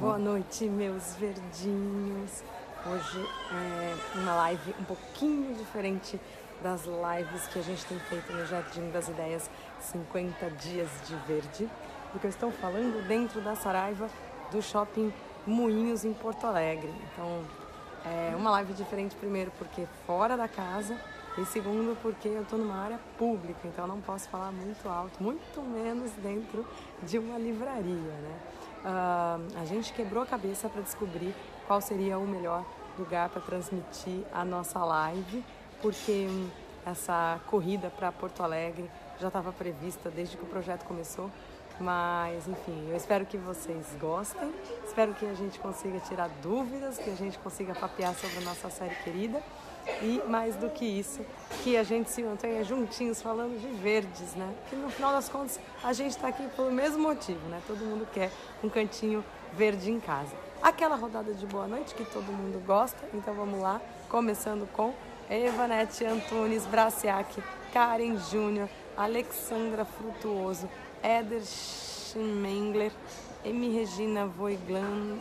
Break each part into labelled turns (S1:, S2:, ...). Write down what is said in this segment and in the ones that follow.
S1: Boa noite, meus verdinhos. Hoje é uma live um pouquinho diferente das lives que a gente tem feito no Jardim das Ideias 50 Dias de Verde, porque eu estou falando dentro da Saraiva do Shopping Moinhos em Porto Alegre. Então, é uma live diferente, primeiro porque fora da casa e segundo porque eu estou numa área pública, então eu não posso falar muito alto, muito menos dentro de uma livraria, né? A gente quebrou a cabeça para descobrir qual seria o melhor lugar para transmitir a nossa live, porque essa corrida para Porto Alegre já estava prevista desde que o projeto começou, mas enfim, eu espero que vocês gostem, espero que a gente consiga tirar dúvidas, que a gente consiga papear sobre a nossa série querida e mais do que isso, que a gente se mantenha juntinhos falando de verdes, né? Que no final das contas a gente está aqui pelo mesmo motivo, né? Todo mundo quer um cantinho verde em casa. Aquela rodada de boa noite que todo mundo gosta, então vamos lá, começando com Evanete Antunes Braciac, Karen Júnior, Alexandra Frutuoso, Éder Schmengler, M. Regina Voigtlander,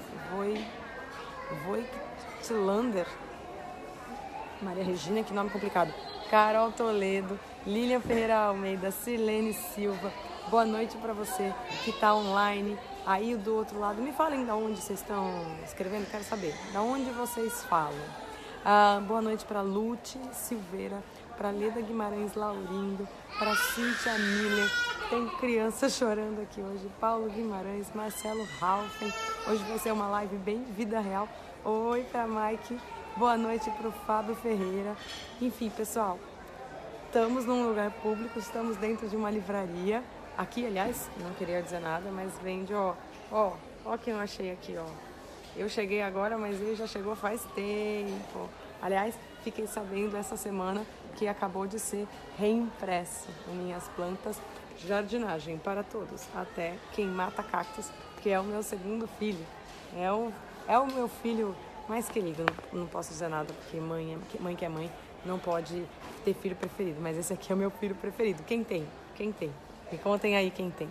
S1: Maria Regina, que nome complicado, Carol Toledo, Lilian Ferreira Almeida, Silene Silva. Boa noite para você que está online aí do outro lado. Me falem de onde vocês estão escrevendo, quero saber. De onde vocês falam. Boa noite para Lute Silveira, para Leda Guimarães Laurindo, para Cíntia Miller. Tem criança chorando aqui hoje. Paulo Guimarães, Marcelo Raufen. Hoje vai ser uma live bem vida real. Oi para Mike. Boa noite para o Fábio Ferreira. Enfim, pessoal, estamos num lugar público, estamos dentro de uma livraria. Aqui, aliás, não queria dizer nada, mas vende, ó quem eu achei aqui, ó. Eu cheguei agora, mas ele já chegou faz tempo. Aliás, fiquei sabendo essa semana que acabou de ser reimpresso em Minhas Plantas de Jardinagem para Todos, até quem mata cactos, que é o meu segundo filho. É o meu filho mais querido, não posso dizer nada, porque mãe que é mãe não pode ter filho preferido, mas esse aqui é o meu filho preferido. Quem tem? Me contem aí quem tem.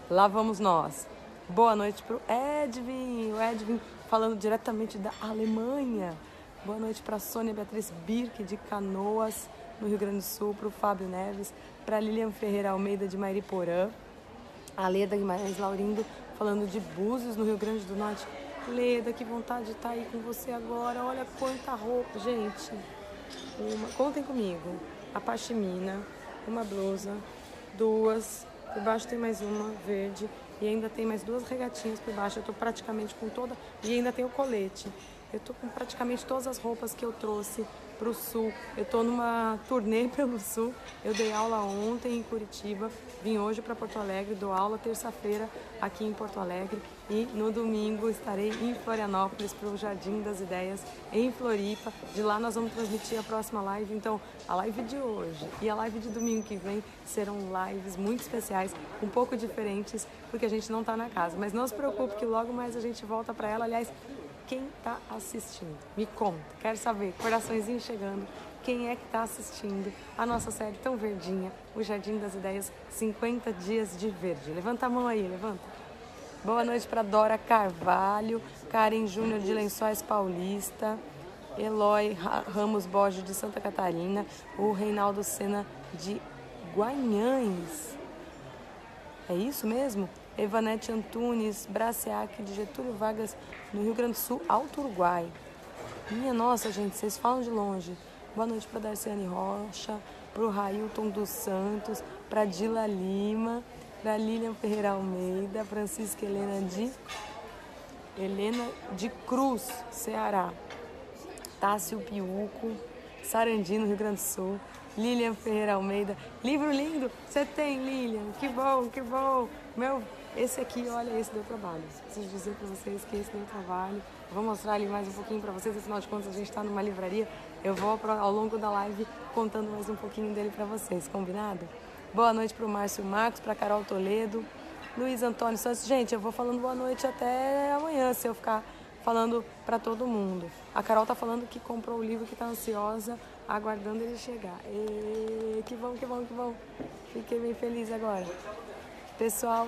S1: Lá vamos nós. Boa noite pro Edwin, o Edwin falando diretamente da Alemanha. Boa noite para Sônia Beatriz Birk, de Canoas, no Rio Grande do Sul, para o Fábio Neves, para Lilian Ferreira Almeida, de Mariporã, a Leda Guimarães Laurindo, falando de Búzios, no Rio Grande do Norte. Leda, que vontade de estar aí com você agora. Olha quanta roupa, gente. Contem comigo. A pashmina, uma blusa, duas, por baixo tem mais uma verde e ainda tem mais duas regatinhas por baixo. Eu tô praticamente com toda, e ainda tem o colete. Eu tô com praticamente todas as roupas que eu trouxe pro sul. Eu tô numa turnê pelo sul. Eu dei aula ontem em Curitiba, vim hoje para Porto Alegre, dou aula terça-feira aqui em Porto Alegre e no domingo estarei em Florianópolis para o Jardim das Ideias em Floripa. De lá nós vamos transmitir a próxima live. Então, a live de hoje e a live de domingo que vem serão lives muito especiais, um pouco diferentes, porque a gente não tá na casa. Mas não se preocupe que logo mais a gente volta para ela. Aliás, quem está assistindo? Me conta, quero saber, coraçõezinho chegando, quem é que está assistindo a nossa série tão verdinha, o Jardim das Ideias 50 Dias de Verde. Levanta a mão aí, levanta. Boa noite para Dora Carvalho, Karen Júnior de Lençóis Paulista, Eloy Ramos Borges de Santa Catarina, o Reinaldo Sena de Guanhães. É isso mesmo? Evanete Antunes Braciac, de Getúlio Vargas, no Rio Grande do Sul, Alto Uruguai. Minha nossa, gente, vocês falam de longe. Boa noite para Darciane Rocha, para o Railton dos Santos, para Dila Lima, para Lilian Ferreira Almeida, Francisca Helena de Cruz, Ceará, Tássio Piuco, Sarandi, no Rio Grande do Sul, Lilian Ferreira Almeida. Livro lindo, você tem, Lilian, que bom. Esse aqui, olha, esse deu trabalho. Preciso dizer para vocês que esse deu trabalho. Vou mostrar ali mais um pouquinho para vocês. Afinal de contas, a gente está numa livraria. Eu vou, ao longo da live, contando mais um pouquinho dele para vocês. Combinado? Boa noite para o Márcio Marcos, para Carol Toledo, Luiz Antônio Santos. Gente, eu vou falando boa noite até amanhã, se eu ficar falando para todo mundo. A Carol tá falando que comprou o livro, que está ansiosa, aguardando ele chegar. Que bom. Fiquei bem feliz agora. Pessoal,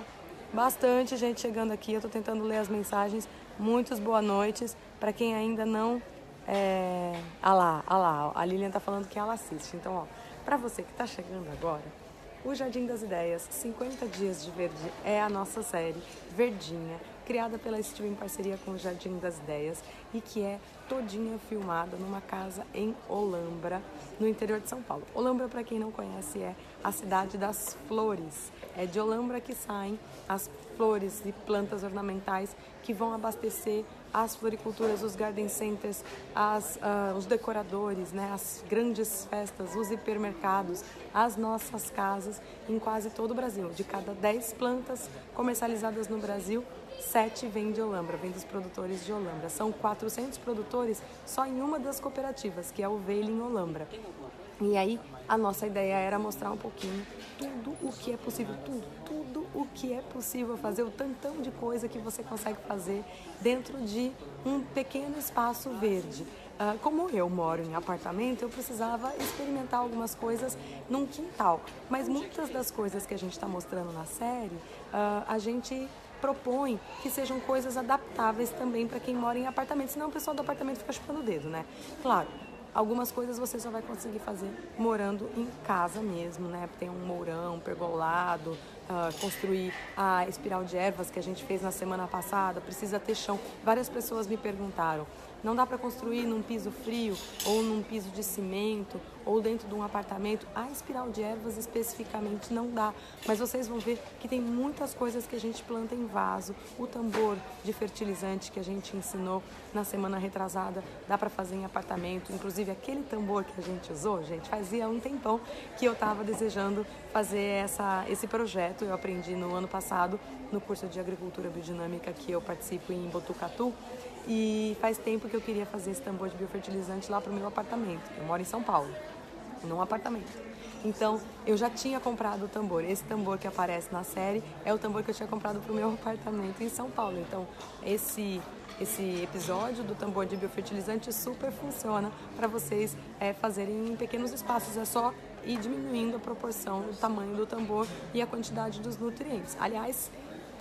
S1: bastante gente chegando aqui. Eu tô tentando ler as mensagens. Muitas boas noites. Para quem ainda não... a Lilian tá falando que ela assiste. Então, ó, para você que tá chegando agora, o Jardim das Ideias, 50 Dias de Verde, é a nossa série verdinha, criada pela Steel em parceria com o Jardim das Ideias e que é todinha filmada numa casa em Olambra, no interior de São Paulo. Olambra, para quem não conhece, é a cidade das flores. É de Olambra que saem as flores e plantas ornamentais que vão abastecer as floriculturas, os garden centers, os decoradores, né, as grandes festas, os hipermercados, as nossas casas em quase todo o Brasil. De cada 10 plantas comercializadas no Brasil, 7 vêm de Olambra, vêm dos produtores de Olambra. São 400 produtores só em uma das cooperativas, que é o Veile em Olambra. E aí, a nossa ideia era mostrar um pouquinho tudo o que é possível, tudo o que é possível fazer, o tantão de coisa que você consegue fazer dentro de um pequeno espaço verde. Como eu moro em apartamento, eu precisava experimentar algumas coisas num quintal. Mas muitas das coisas que a gente está mostrando na série, a gente propõe que sejam coisas adaptáveis também para quem mora em apartamento, senão o pessoal do apartamento fica chupando o dedo, né? Claro, algumas coisas você só vai conseguir fazer morando em casa mesmo, né? Tem um mourão, pergolado, construir a espiral de ervas que a gente fez na semana passada, precisa ter chão. Várias pessoas me perguntaram, não dá para construir num piso frio ou num piso de cimento ou dentro de um apartamento? A espiral de ervas especificamente não dá, mas vocês vão ver que tem muitas coisas que a gente planta em vaso. O tambor de fertilizante que a gente ensinou na semana retrasada dá para fazer em apartamento. Inclusive aquele tambor que a gente usou, gente, fazia um tempão que eu estava desejando fazer esse projeto. Eu aprendi no ano passado no curso de agricultura biodinâmica que eu participo em Botucatu. E faz tempo que eu queria fazer esse tambor de biofertilizante lá para o meu apartamento. Eu moro em São Paulo, num apartamento. Então, eu já tinha comprado o tambor. Esse tambor que aparece na série é o tambor que eu tinha comprado para o meu apartamento em São Paulo. Então, esse episódio do tambor de biofertilizante super funciona para vocês fazerem em pequenos espaços. É só ir diminuindo a proporção, o tamanho do tambor e a quantidade dos nutrientes. Aliás,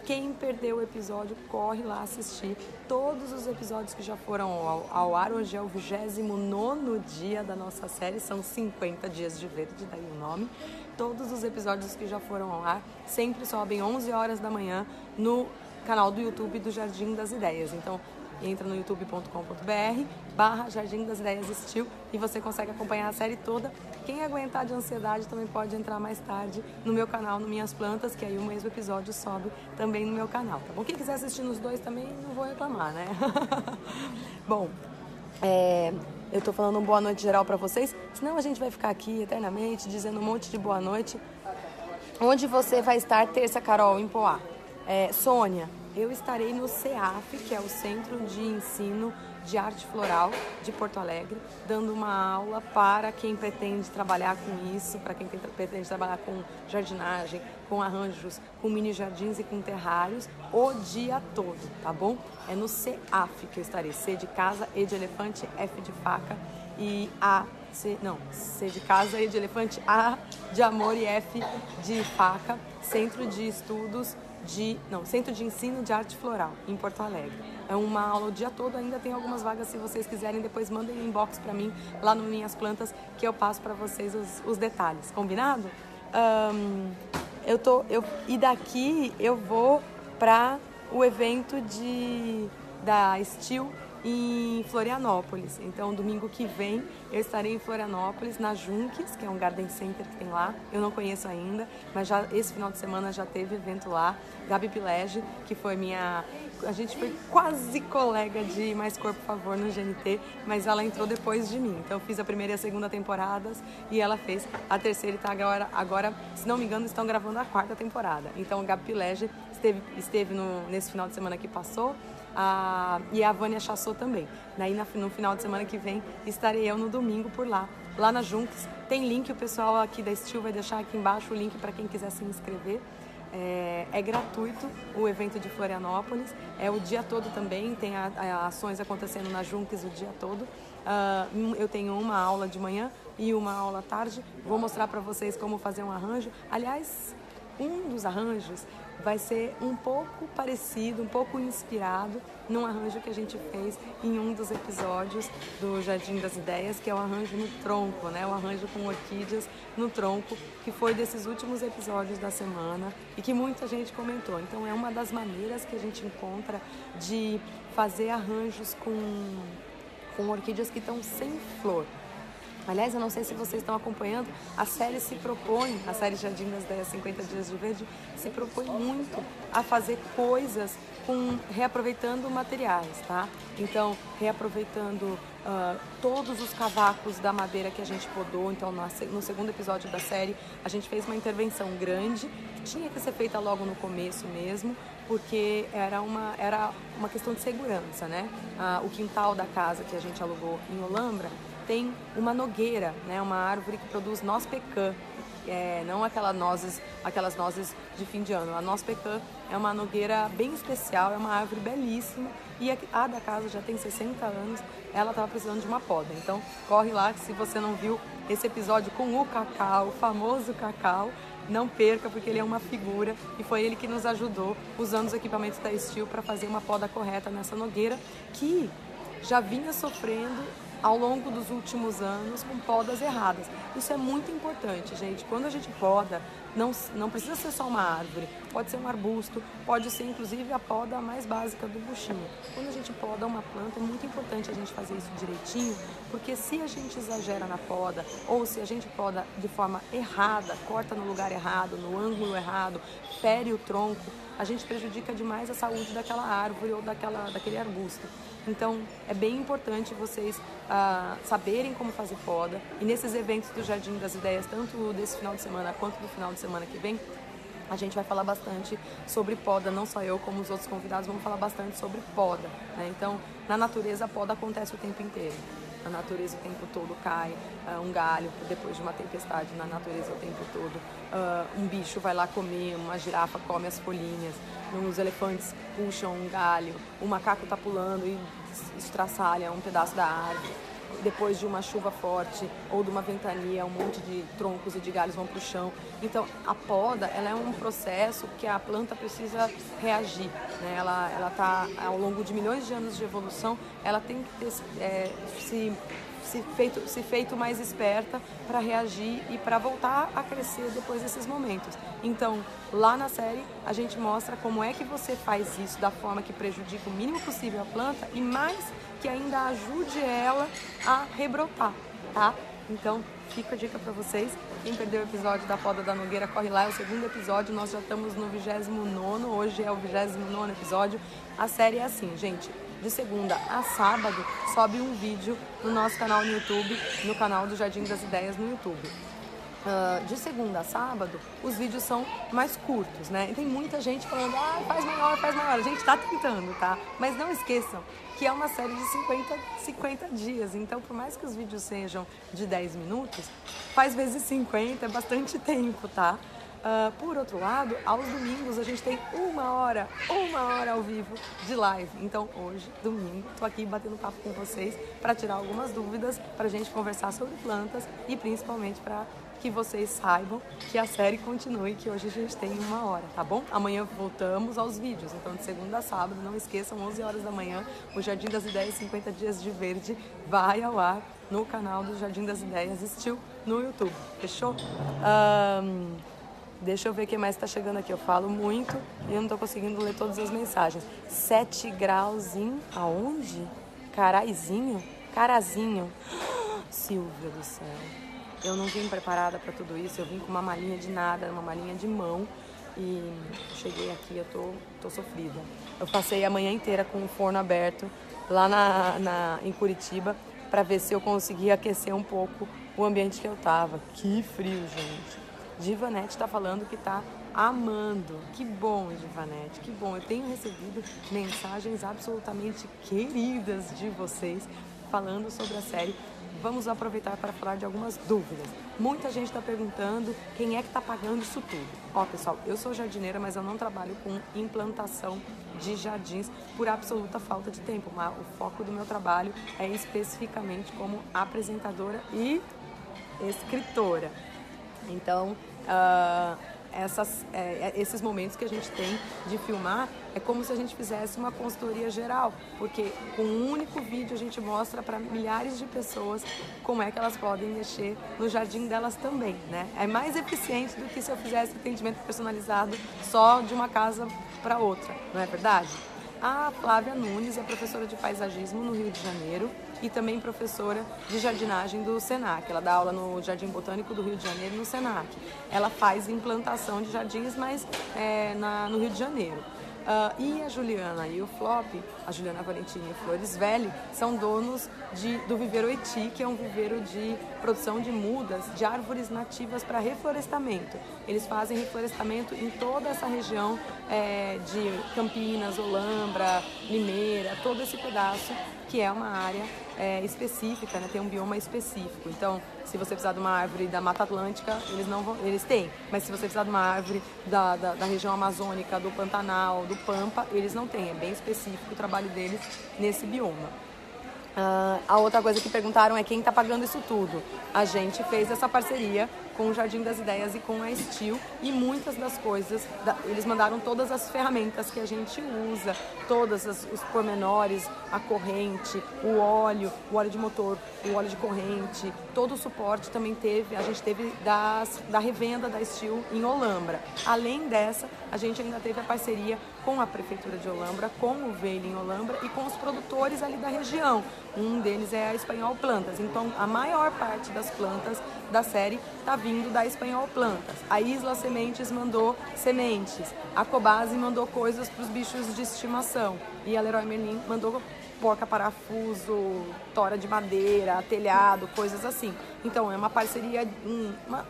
S1: quem perdeu o episódio, corre lá assistir todos os episódios que já foram ao ar. Hoje é o 29º dia da nossa série, são 50 Dias de Verde, daí o nome. Todos os episódios que já foram ao ar sempre sobem 11 horas da manhã no canal do YouTube do Jardim das Ideias. Então, entra no youtube.com.br/Jardim das Ideias Steel e você consegue acompanhar a série toda. Quem aguentar de ansiedade também pode entrar mais tarde no meu canal, no Minhas Plantas, que aí o mesmo episódio sobe também no meu canal, tá bom? Quem quiser assistir nos dois também, não vou reclamar, né? Bom, eu tô falando boa noite geral pra vocês, senão a gente vai ficar aqui eternamente dizendo um monte de boa noite. Onde você vai estar terça, Carol, em Poá? Sônia, eu estarei no CEAF, que é o Centro de Ensino de Arte Floral de Porto Alegre, dando uma aula para quem pretende trabalhar com isso, para quem pretende trabalhar com jardinagem, com arranjos, com mini jardins e com terrários, o dia todo, tá bom? É no CEAF que eu estarei, C de casa, E de elefante, F de faca e C de casa, E de elefante, A de amor e F de faca, Centro de Ensino de Arte Floral, em Porto Alegre. É uma aula o dia todo, ainda tem algumas vagas se vocês quiserem, depois mandem inbox pra mim, lá no Minhas Plantas, que eu passo pra vocês os detalhes, combinado? E daqui eu vou pra o evento da Steel em Florianópolis. Então, domingo que vem, eu estarei em Florianópolis, na Junques, que é um garden center que tem lá. Eu não conheço ainda, mas esse final de semana já teve evento lá. Gabi Pilege, que foi a gente foi quase colega de Mais Corpo, por Favor, no GNT, mas ela entrou depois de mim. Então, eu fiz a primeira e a segunda temporadas e ela fez a terceira e tá agora, se não me engano, estão gravando a 4ª temporada. Então, a Gabi Pilege esteve nesse final de semana que passou. E a Vânia Chassot também. Daí no final de semana que vem estarei eu no domingo por lá na Junques. Tem link, o pessoal aqui da Steel vai deixar aqui embaixo o link para quem quiser se inscrever. É gratuito o evento de Florianópolis, é o dia todo também, tem ações acontecendo na Junques o dia todo. Eu tenho uma aula de manhã e uma aula à tarde, vou mostrar para vocês como fazer um arranjo. Aliás, um dos arranjos vai ser um pouco parecido, um pouco inspirado num arranjo que a gente fez em um dos episódios do Jardim das Ideias, que é o arranjo no tronco, né? O arranjo com orquídeas no tronco, que foi desses últimos episódios da semana e que muita gente comentou. Então é uma das maneiras que a gente encontra de fazer arranjos com orquídeas que estão sem flor. Aliás, eu não sei se vocês estão acompanhando, a série Jardim das Ideias 50 Dias de Verde, se propõe muito a fazer coisas reaproveitando materiais, tá? Então, reaproveitando todos os cavacos da madeira que a gente podou. Então, no segundo episódio da série, a gente fez uma intervenção grande, que tinha que ser feita logo no começo mesmo, porque era uma questão de segurança, né? O quintal da casa que a gente alugou em Olambra tem uma nogueira, né? Uma árvore que produz noz pecan, não aquelas nozes de fim de ano. A noz pecan é uma nogueira bem especial, é uma árvore belíssima e a da casa já tem 60 anos, ela estava precisando de uma poda. Então corre lá, que se você não viu esse episódio com o Cacau, o famoso Cacau, não perca, porque ele é uma figura e foi ele que nos ajudou usando os equipamentos da Steel para fazer uma poda correta nessa nogueira que já vinha sofrendo ao longo dos últimos anos com podas erradas. Isso é muito importante, gente. Quando a gente poda, não precisa ser só uma árvore, pode ser um arbusto, pode ser inclusive a poda mais básica do buchinho. Quando a gente poda uma planta, é muito importante a gente fazer isso direitinho, porque se a gente exagera na poda, ou se a gente poda de forma errada, corta no lugar errado, no ângulo errado, fere o tronco, a gente prejudica demais a saúde daquela árvore ou daquele arbusto. Então, é bem importante vocês saberem como fazer poda. E nesses eventos do Jardim das Ideias, tanto desse final de semana quanto do final de semana que vem, a gente vai falar bastante sobre poda. Não só eu, como os outros convidados, vamos falar bastante sobre poda, né? Então, na natureza, a poda acontece o tempo inteiro. Na natureza o tempo todo cai um galho depois de uma tempestade. Na natureza o tempo todo um bicho vai lá comer, uma girafa come as folhinhas, os elefantes puxam um galho, o macaco está pulando e estraçalha um pedaço da árvore. Depois de uma chuva forte ou de uma ventania, um monte de troncos e de galhos vão para o chão. Então, a poda, ela é um processo que a planta precisa reagir, né? Ela está, ao longo de milhões de anos de evolução, ela tem que ter se feito mais esperta para reagir e para voltar a crescer depois desses momentos. Então, lá na série, a gente mostra como é que você faz isso da forma que prejudica o mínimo possível a planta e mais que ainda ajude ela a rebrotar, tá? Então, fica a dica para vocês. Quem perdeu o episódio da poda da nogueira, corre lá, é o segundo episódio, nós já estamos no 29º, hoje é o 29º episódio. A série é assim, gente, de segunda a sábado sobe um vídeo no nosso canal no YouTube, no canal do Jardim das Ideias no YouTube. De segunda a sábado, os vídeos são mais curtos, né? E tem muita gente falando, faz maior. A gente tá tentando, tá? Mas não esqueçam que é uma série de 50 dias. Então, por mais que os vídeos sejam de 10 minutos, faz vezes 50, é bastante tempo, tá? Por outro lado, aos domingos a gente tem uma hora ao vivo de live. Então hoje, domingo, tô aqui batendo papo com vocês para tirar algumas dúvidas, pra gente conversar sobre plantas e principalmente para que vocês saibam que a série continue, que hoje a gente tem uma hora, tá bom? Amanhã voltamos aos vídeos, então de segunda a sábado, não esqueçam, 11 horas da manhã, o Jardim das Ideias 50 Dias de Verde vai ao ar no canal do Jardim das Ideias Steel no YouTube, fechou? Deixa eu ver o que mais está chegando aqui. Eu falo muito e eu não estou conseguindo ler todas as mensagens. 7 graus em... aonde? Carazinho? Silvia do céu. Eu não vim preparada para tudo isso. Eu vim com uma malinha de nada, uma malinha de mão. E cheguei aqui, eu tô sofrida. Eu passei a manhã inteira com o forno aberto lá em Curitiba para ver se eu conseguia aquecer um pouco o ambiente que eu tava. Que frio, gente. Divanete está falando que está amando. Que bom, Divanete, que bom. Eu tenho recebido mensagens absolutamente queridas de vocês falando sobre a série. Vamos aproveitar para falar de algumas dúvidas. Muita gente está perguntando quem é que está pagando isso tudo. Ó, pessoal, eu sou jardineira, mas eu não trabalho com implantação de jardins por absoluta falta de tempo. Mas o foco do meu trabalho é especificamente como apresentadora e escritora. Então, esses momentos que a gente tem de filmar, é como se a gente fizesse uma consultoria geral, porque com um único vídeo a gente mostra para milhares de pessoas como é que elas podem mexer no jardim delas também, né? É mais eficiente do que se eu fizesse atendimento personalizado só de uma casa para outra, não é verdade? A Flávia Nunes é professora de paisagismo no Rio de Janeiro e também professora de jardinagem do SENAC. Ela dá aula no Jardim Botânico do Rio de Janeiro e no SENAC. Ela faz implantação de jardins, mas no Rio de Janeiro. E a Juliana e o Flop, a Juliana Valentini e o Flores Velli, são donos do Viveiro Eti, que é um viveiro de produção de mudas, de árvores nativas para reflorestamento. Eles fazem reflorestamento em toda essa região de Campinas, Olambra, Limeira, todo esse pedaço, que é uma área específica, né? Tem um bioma específico. Então, se você precisar de uma árvore da Mata Atlântica, eles têm. Mas se você precisar de uma árvore da região amazônica, do Pantanal, do Pampa, eles não têm. É bem específico o trabalho deles nesse bioma. A outra coisa que perguntaram é quem está pagando isso tudo. A gente fez essa parceria com o Jardim das Ideias e com a Steel, e muitas das coisas, eles mandaram todas as ferramentas que a gente usa, todos os pormenores, a corrente, o óleo de motor, o óleo de corrente, todo o suporte também a gente teve da revenda da Steel em Olambra. Além dessa, a gente ainda teve a parceria com a Prefeitura de Olambra, com o Veile em Olambra e com os produtores ali da região. Um deles é a Espanhol Plantas. Então, a maior parte das plantas da série está vindo da Espanhol Plantas. A Isla Sementes mandou sementes. A Cobase mandou coisas para os bichos de estimação. E a Leroy Merlin mandou porca parafuso, tora de madeira, telhado, coisas assim. Então, é uma parceria, uma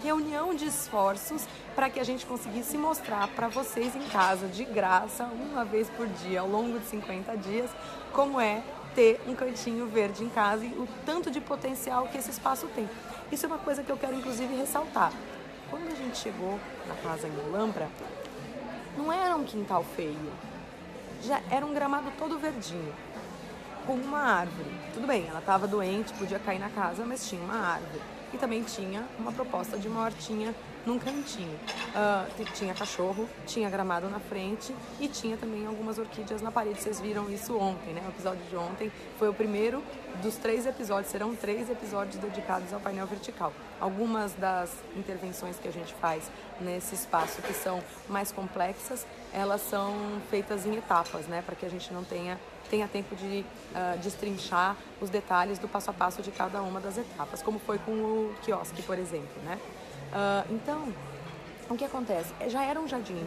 S1: reunião de esforços para que a gente conseguisse mostrar para vocês em casa, de graça, uma vez por dia, ao longo de 50 dias, como é ter um cantinho verde em casa e o tanto de potencial que esse espaço tem. Isso é uma coisa que eu quero, inclusive, ressaltar. Quando a gente chegou na casa em Olambra, não era um quintal feio, já era um gramado todo verdinho, com uma árvore. Tudo bem, ela estava doente, podia cair na casa, mas tinha uma árvore. E também tinha uma proposta de uma hortinha num cantinho. Tinha cachorro, tinha gramado na frente e tinha também algumas orquídeas na parede. Vocês viram isso ontem, né? O episódio de ontem foi o primeiro dos 3 episódios. Serão 3 episódios dedicados ao painel vertical. Algumas das intervenções que a gente faz nesse espaço, que são mais complexas, elas são feitas em etapas, né? Para que a gente não tenha tempo de destrinchar os detalhes do passo a passo de cada uma das etapas, como foi com o quiosque, por exemplo, né? Então, o que acontece? Já era um jardim,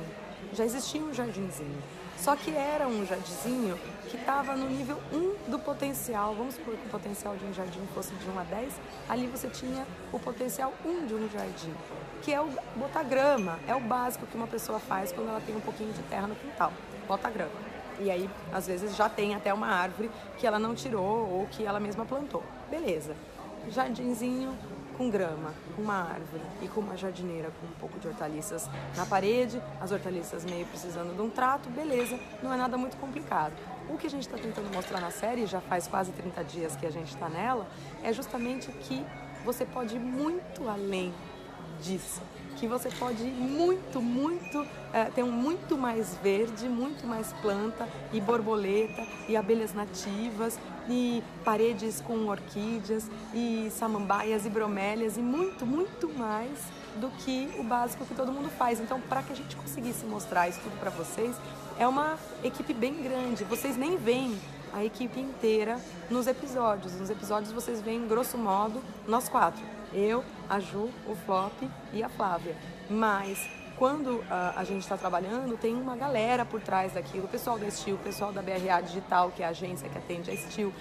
S1: já existia um jardinzinho, só que era um jardinzinho que estava no nível 1 do potencial. Vamos supor que o potencial de um jardim fosse de 1 a 10, ali você tinha o potencial 1 de um jardim, que é botar grama, é o básico que uma pessoa faz quando ela tem um pouquinho de terra no quintal, bota grama. E aí, às vezes, já tem até uma árvore que ela não tirou ou que ela mesma plantou. Beleza. Jardinzinho com grama, com uma árvore e com uma jardineira com um pouco de hortaliças na parede, as hortaliças meio precisando de um trato, beleza, não é nada muito complicado. O que a gente está tentando mostrar na série, já faz quase 30 dias que a gente está nela, é justamente que você pode ir muito além disso. Que você pode ir ter muito mais verde, muito mais planta e borboleta e abelhas nativas e paredes com orquídeas e samambaias e bromélias e muito mais do que o básico que todo mundo faz. Então, para que a gente conseguisse mostrar isso tudo para vocês, é uma equipe bem grande. Vocês nem veem a equipe inteira nos episódios. Nos episódios vocês veem, grosso modo, nós 4. Eu, a Ju, o Flop e a Flávia. Mas quando a gente está trabalhando, tem uma galera por trás daquilo. O pessoal da Steel, o pessoal da BRA Digital, que é a agência que atende a Steel,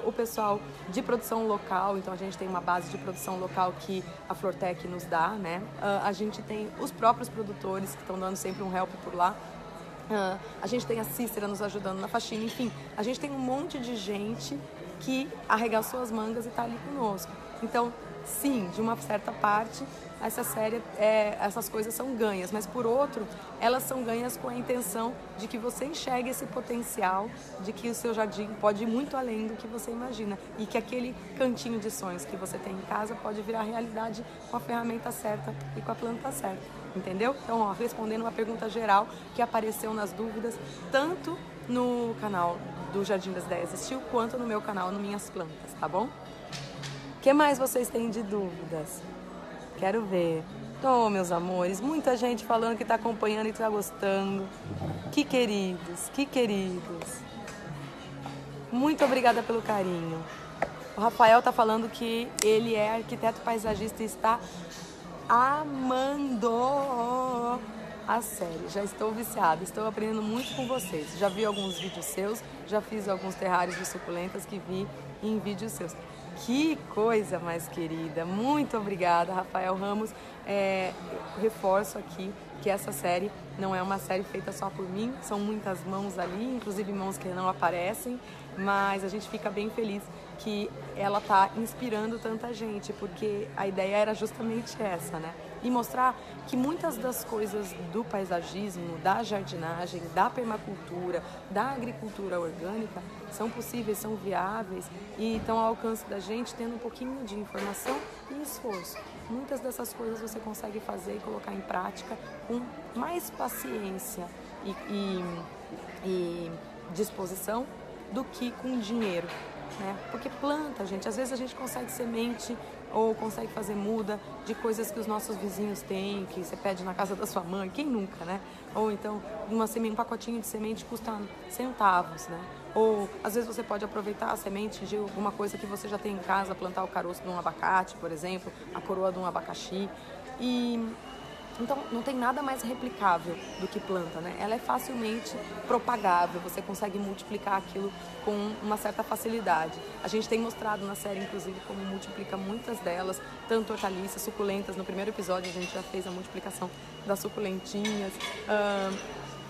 S1: o pessoal de produção local. Então a gente tem uma base de produção local que a Flortec nos dá, né? A gente tem os próprios produtores que estão dando sempre um help por lá. A gente tem a Cícera nos ajudando na faxina. Enfim, a gente tem um monte de gente que arregaçou as mangas e está ali conosco. Então, sim, de uma certa parte, essa série, essas coisas são ganhas, mas por outro, elas são ganhas com a intenção de que você enxergue esse potencial, de que o seu jardim pode ir muito além do que você imagina e que aquele cantinho de sonhos que você tem em casa pode virar realidade com a ferramenta certa e com a planta certa. entendeu? Então, ó, respondendo uma pergunta geral que apareceu nas dúvidas, tanto no canal do Jardim das Ideias Estil, quanto no meu canal, no Minhas Plantas, tá bom? O que mais vocês têm de dúvidas? Quero ver. Oh, meus amores, muita gente falando que tá acompanhando e tá gostando. Que queridos, que queridos. Muito obrigada pelo carinho. O Rafael tá falando que ele é arquiteto paisagista e está amando a série. Já estou viciada, estou aprendendo muito com vocês. Já vi alguns vídeos seus, já fiz alguns terrários de suculentas que vi em vídeos seus. Que coisa mais querida. Muito obrigada, Rafael Ramos. Reforço aqui que essa série não é uma série feita só por mim, são muitas mãos ali, inclusive mãos que não aparecem, mas a gente fica bem feliz que ela está inspirando tanta gente, porque a ideia era justamente essa, né? E mostrar que muitas das coisas do paisagismo, da jardinagem, da permacultura, da agricultura orgânica são possíveis, são viáveis e estão ao alcance da gente tendo um pouquinho de informação e esforço. Muitas dessas coisas você consegue fazer e colocar em prática com mais paciência e disposição do que com dinheiro, né? Porque planta, gente, às vezes a gente consegue semente ou consegue fazer muda de coisas que os nossos vizinhos têm, que você pede na casa da sua mãe, quem nunca, né? Ou então um pacotinho de semente custa centavos, né? Ou às vezes você pode aproveitar a semente de alguma coisa que você já tem em casa, plantar o caroço de um abacate, por exemplo, a coroa de um abacaxi. Então, não tem nada mais replicável do que planta, né? Ela é facilmente propagável, você consegue multiplicar aquilo com uma certa facilidade. A gente tem mostrado na série, inclusive, como multiplica muitas delas, tanto hortaliças, suculentas. No primeiro episódio, a gente já fez a multiplicação das suculentinhas,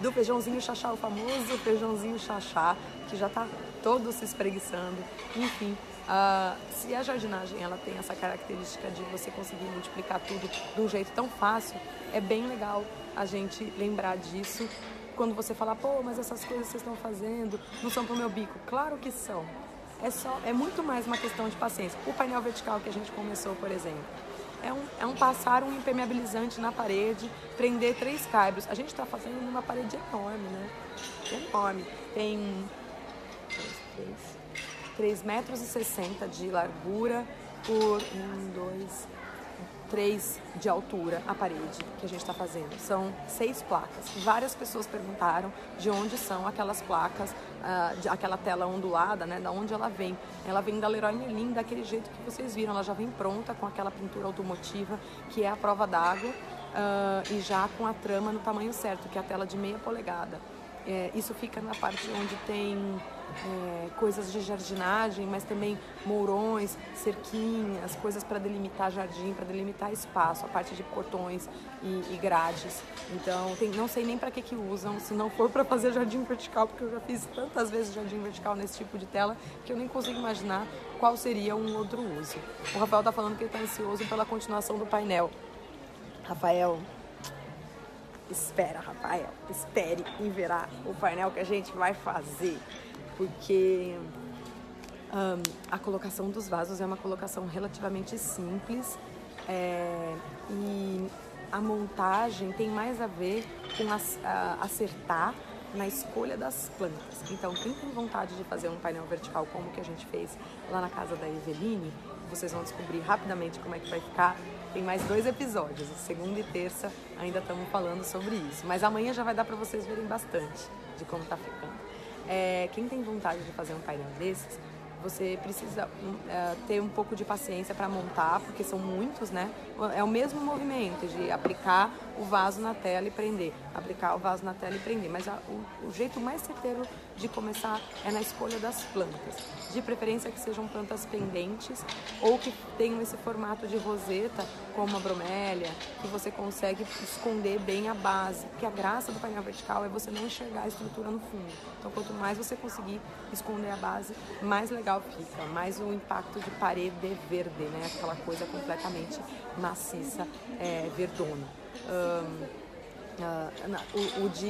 S1: do feijãozinho chachá, o famoso feijãozinho chachá, que já está todo se espreguiçando, enfim. Se a jardinagem ela tem essa característica de você conseguir multiplicar tudo de um jeito tão fácil, é bem legal a gente lembrar disso quando você fala, pô, mas essas coisas que vocês estão fazendo não são pro meu bico. Claro que são. É muito mais uma questão de paciência. O painel vertical que a gente começou, por exemplo, passar um impermeabilizante na parede, prender 3 caibros. A gente está fazendo numa parede enorme, né? Enorme. Tem 3,60 metros de largura por 3 de altura a parede que a gente está fazendo. São 6 placas. Várias pessoas perguntaram de onde são aquelas placas, aquela tela ondulada, né? Da onde ela vem. Ela vem da Leroy Merlin, daquele jeito que vocês viram. Ela já vem pronta com aquela pintura automotiva, que é a prova d'água, e já com a trama no tamanho certo, que é a tela de 0,5 polegada. Isso fica na parte onde tem coisas de jardinagem, mas também mourões, cerquinhas, coisas para delimitar jardim, para delimitar espaço, a parte de portões e grades. Então, não sei nem para que usam, se não for para fazer jardim vertical, porque eu já fiz tantas vezes jardim vertical nesse tipo de tela que eu nem consigo imaginar qual seria um outro uso. O Rafael está falando que ele está ansioso pela continuação do painel. Rafael, espera, Rafael, espere e verá o painel que a gente vai fazer, porque a colocação dos vasos é uma colocação relativamente simples, e a montagem tem mais a ver com acertar na escolha das plantas. Então, quem tem vontade de fazer um painel vertical como o que a gente fez lá na casa da Eveline, vocês vão descobrir rapidamente como é que vai ficar. Tem mais 2 episódios, segunda e terça ainda estamos falando sobre isso. Mas amanhã já vai dar para vocês verem bastante de como tá ficando. Quem tem vontade de fazer um painel desses, você precisa ter um pouco de paciência para montar, porque são muitos, né? É o mesmo movimento de aplicar o vaso na tela e prender, aplicar o vaso na tela e prender, mas o jeito mais certeiro de começar é na escolha das plantas, de preferência que sejam plantas pendentes ou que tenham esse formato de roseta, como a bromélia, que você consegue esconder bem a base, porque a graça do painel vertical é você não enxergar a estrutura no fundo. Então, quanto mais você conseguir esconder a base, mais legal fica, mais o impacto de parede verde, né? Aquela coisa completamente maciça, verdona.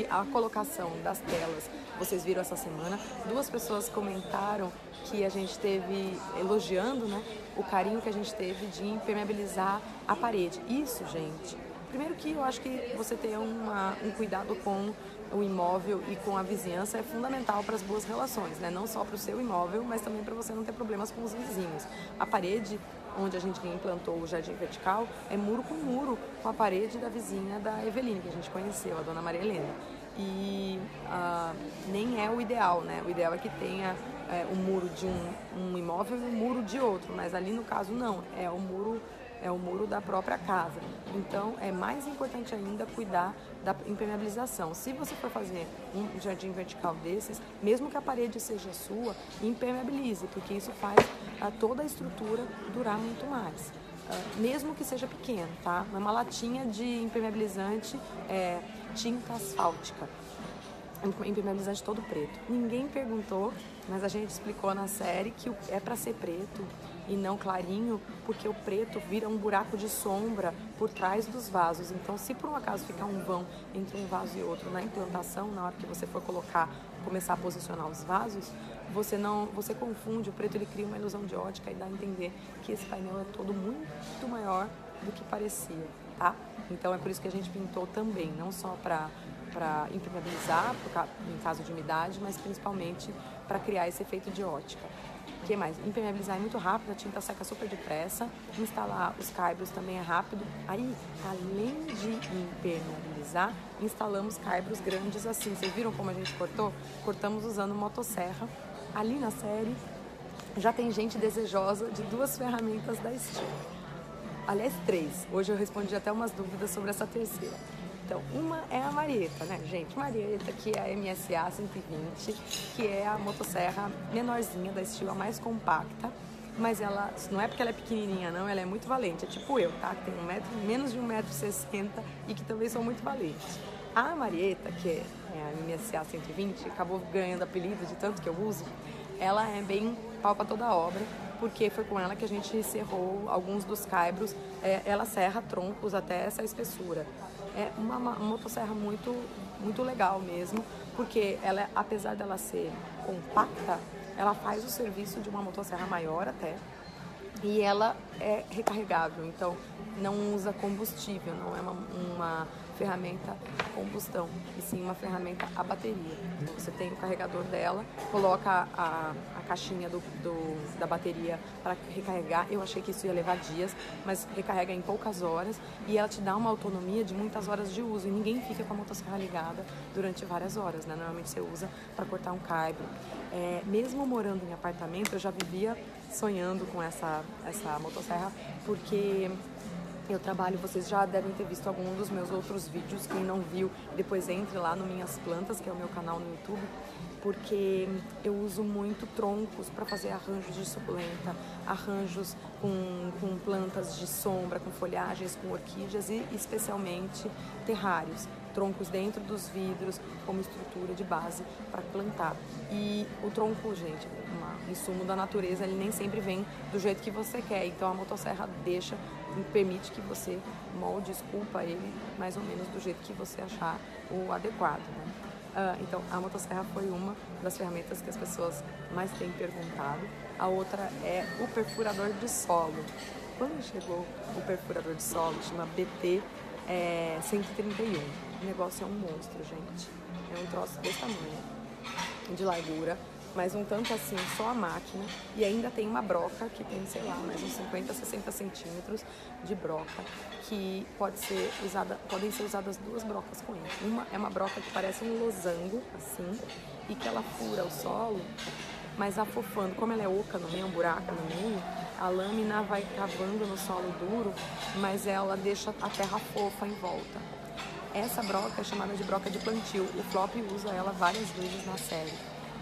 S1: A colocação das telas, vocês viram essa semana, 2 pessoas comentaram que a gente teve, elogiando, né, o carinho que a gente teve de impermeabilizar a parede. Isso, gente, Primeiro que eu acho que você ter um cuidado com o imóvel e com a vizinhança é fundamental para as boas relações, né? Não só para o seu imóvel, mas também para você não ter problemas com os vizinhos. A parede onde a gente implantou o jardim vertical é muro com a parede da vizinha da Eveline, que a gente conheceu, a dona Maria Helena. E nem é o ideal, né? O ideal é que tenha o muro de um imóvel e o muro de outro, mas ali no caso não, é o muro da própria casa. Então é mais importante ainda cuidar da impermeabilização. Se você for fazer um jardim vertical desses, mesmo que a parede seja sua, impermeabilize, porque isso faz toda a estrutura durar muito mais. Mesmo que seja pequeno, tá? Uma latinha de impermeabilizante tinta asfáltica, impermeabilizante todo preto. Ninguém perguntou, mas a gente explicou na série que é para ser preto e não clarinho, porque o preto vira um buraco de sombra por trás dos vasos. Então, se por um acaso ficar um vão entre um vaso e outro na implantação, na hora que você for começar a posicionar os vasos, você confunde, o preto ele cria uma ilusão de ótica e dá a entender que esse painel é todo muito maior do que parecia, tá? Então é por isso que a gente pintou também, não só para impermeabilizar, em caso de umidade, mas principalmente para criar esse efeito de ótica. O que mais? Impermeabilizar é muito rápido, a tinta seca super depressa, instalar os caibros também é rápido. Aí, além de impermeabilizar, instalamos caibros grandes assim. Vocês viram como a gente cortou? Cortamos usando motosserra. Ali na série já tem gente desejosa de 2 ferramentas da Steel. Aliás, 3. Hoje eu respondi até umas dúvidas sobre essa terceira. Então, uma é a Marieta, né, gente? Marieta, que é a MSA 120, que é a motosserra menorzinha da Steel, a mais compacta. Mas ela, não é porque ela é pequenininha, não, ela é muito valente. É tipo eu, tá? Que tem menos de 1,60 m e que também sou muito valente. A Marieta, que é a MSA 120, acabou ganhando apelido de tanto que eu uso. Ela é bem pau pra toda a obra, porque foi com ela que a gente serrou alguns dos caibros. Ela serra troncos até essa espessura. É uma motosserra muito, muito legal mesmo, porque ela, apesar dela ser compacta, ela faz o serviço de uma motosserra maior até, e ela é recarregável, então não usa combustível, não é uma ferramenta a combustão, e sim uma ferramenta a bateria. Então, você tem o carregador dela, coloca a caixinha da bateria para recarregar. Eu achei que isso ia levar dias, mas recarrega em poucas horas e ela te dá uma autonomia de muitas horas de uso, e ninguém fica com a motosserra ligada durante várias horas, né? Normalmente você usa para cortar um caibro. Mesmo morando em apartamento, eu já vivia sonhando com essa motosserra, porque eu trabalho, vocês já devem ter visto algum dos meus outros vídeos. Quem não viu, depois entre lá no Minhas Plantas, que é o meu canal no YouTube, porque eu uso muito troncos para fazer arranjos de suculenta, arranjos com plantas de sombra, com folhagens, com orquídeas e especialmente terrários. Troncos dentro dos vidros como estrutura de base para plantar. E o tronco, gente, um insumo da natureza, ele nem sempre vem do jeito que você quer. Então a motosserra permite que você molde, esculpa ele mais ou menos do jeito que você achar o adequado, né? Então a motosserra foi uma das ferramentas que as pessoas mais têm perguntado. A outra é o perfurador de solo. Quando chegou o perfurador de solo, chama BT 131. O negócio é um monstro, gente. É um troço desse tamanho, de largura, mas um tanto assim, só a máquina. E ainda tem uma broca que tem, sei lá, mais uns 50, 60 centímetros de broca, que podem ser usadas 2 brocas com ele. Uma é uma broca que parece um losango, assim, e que ela fura o solo, mas afofando. Como ela é oca no meio, um buraco no meio, a lâmina vai cavando no solo duro, mas ela deixa a terra fofa em volta. Essa broca é chamada de broca de plantio. O Flop usa ela várias vezes na série.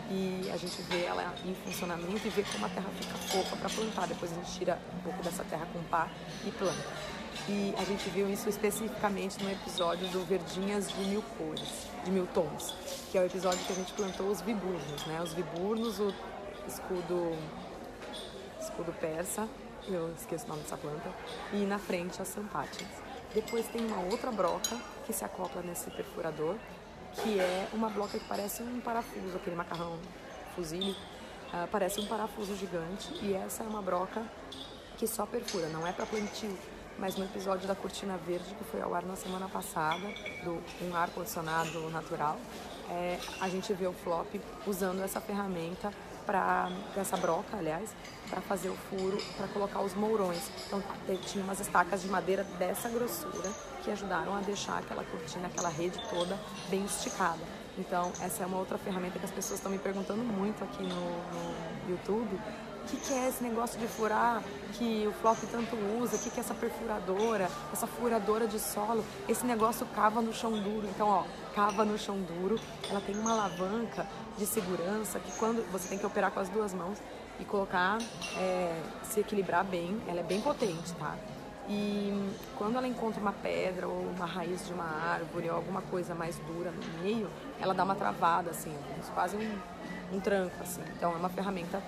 S1: E a gente vê ela em funcionamento e vê como a terra fica fofa para plantar. Depois a gente tira um pouco dessa terra com pá e planta. E a gente viu isso especificamente no episódio do Verdinhas de Mil Cores, de Mil Tons, que é o episódio que a gente plantou os viburnos, né? Os viburnos, o escudo persa, eu esqueço o nome dessa planta, e na frente as sampátias. Depois tem uma outra broca que se acopla nesse perfurador, que é uma broca que parece um parafuso, aquele macarrão fusilli, parece um parafuso gigante, e essa é uma broca que só perfura, não é para plantio. mas no episódio da Cortina Verde, que foi ao ar na semana passada, do um ar-condicionado natural, a gente vê o Flop usando essa ferramenta, essa broca, aliás, para fazer o furo, para colocar os mourões. Então tinha umas estacas de madeira dessa grossura que ajudaram a deixar aquela cortina, aquela rede toda bem esticada. Então essa é uma outra ferramenta que as pessoas estão me perguntando muito aqui no YouTube. O que é esse negócio de furar que o Flop tanto usa? O que é essa perfuradora, essa furadora de solo? Esse negócio cava no chão duro. Então, ó, cava no chão duro. Ela tem uma alavanca de segurança que quando você tem que operar com as duas mãos e colocar, se equilibrar bem. Ela é bem potente, tá? E quando ela encontra uma pedra ou uma raiz de uma árvore ou alguma coisa mais dura no meio, ela dá uma travada, assim, quase um tranco, assim. Então, é uma ferramenta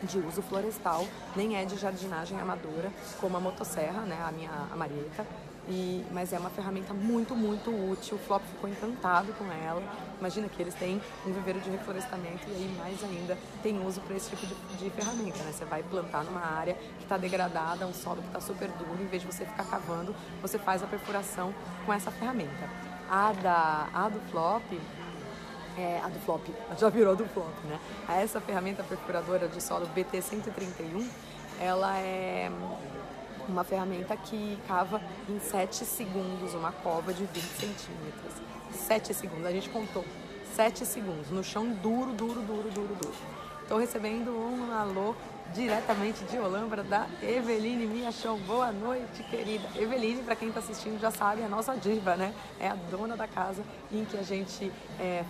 S1: de uso florestal, nem é de jardinagem amadora, como a motosserra, né, a Marieta, mas é uma ferramenta muito, muito útil. O Flop ficou encantado com ela. Imagina que eles têm um viveiro de reflorestamento e aí mais ainda tem uso para esse tipo de ferramenta, né? Você vai plantar numa área que está degradada, um solo que está super duro, em vez de você ficar cavando, você faz a perfuração com essa ferramenta. A do Flop, já virou do Flop, né? Essa ferramenta perfuradora de solo BT-131, ela é uma ferramenta que cava em 7 segundos uma cova de 20 centímetros. 7 segundos, a gente contou. 7 segundos, no chão duro, duro, duro, duro, duro. Estou recebendo um alô diretamente de Olambra, da Eveline Miachão. Boa noite, querida. Eveline, para quem está assistindo, já sabe, é a nossa diva, né? É a dona da casa em que a gente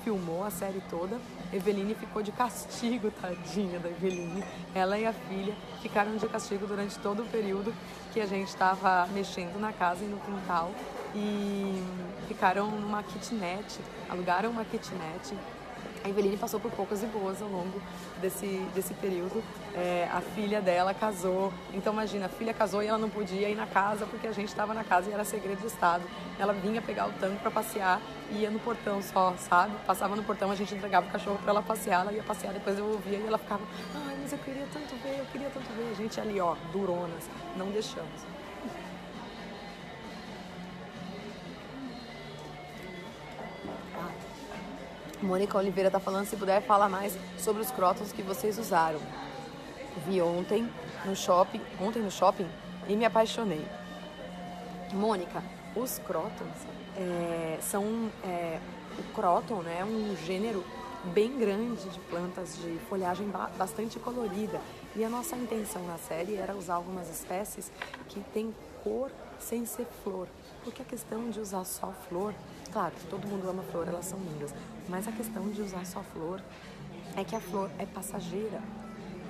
S1: filmou a série toda. Eveline ficou de castigo, tadinha da Eveline. Ela e a filha ficaram de castigo durante todo o período que a gente estava mexendo na casa e no quintal. E ficaram numa kitnet, alugaram uma kitnet. A Eveline passou por poucas e boas ao longo desse período. A filha dela casou. Então, imagina, a filha casou e ela não podia ir na casa porque a gente estava na casa e era segredo de Estado. Ela vinha pegar o tanque para passear e ia no portão só, sabe? Passava no portão, a gente entregava o cachorro para ela passear. Ela ia passear, depois eu ouvia e ela ficava: ai, mas eu queria tanto ver. A gente ali, ó, duronas, não deixamos. Mônica Oliveira está falando, se puder falar mais sobre os crótons que vocês usaram. Vi ontem no shopping e me apaixonei. Mônica, os crótons o cróton, né, é um gênero bem grande de plantas de folhagem bastante colorida. E a nossa intenção na série era usar algumas espécies que têm cor sem ser flor. Porque a questão de usar só flor, claro, todo mundo ama flor, elas são lindas, mas a questão de usar só flor é que a flor é passageira.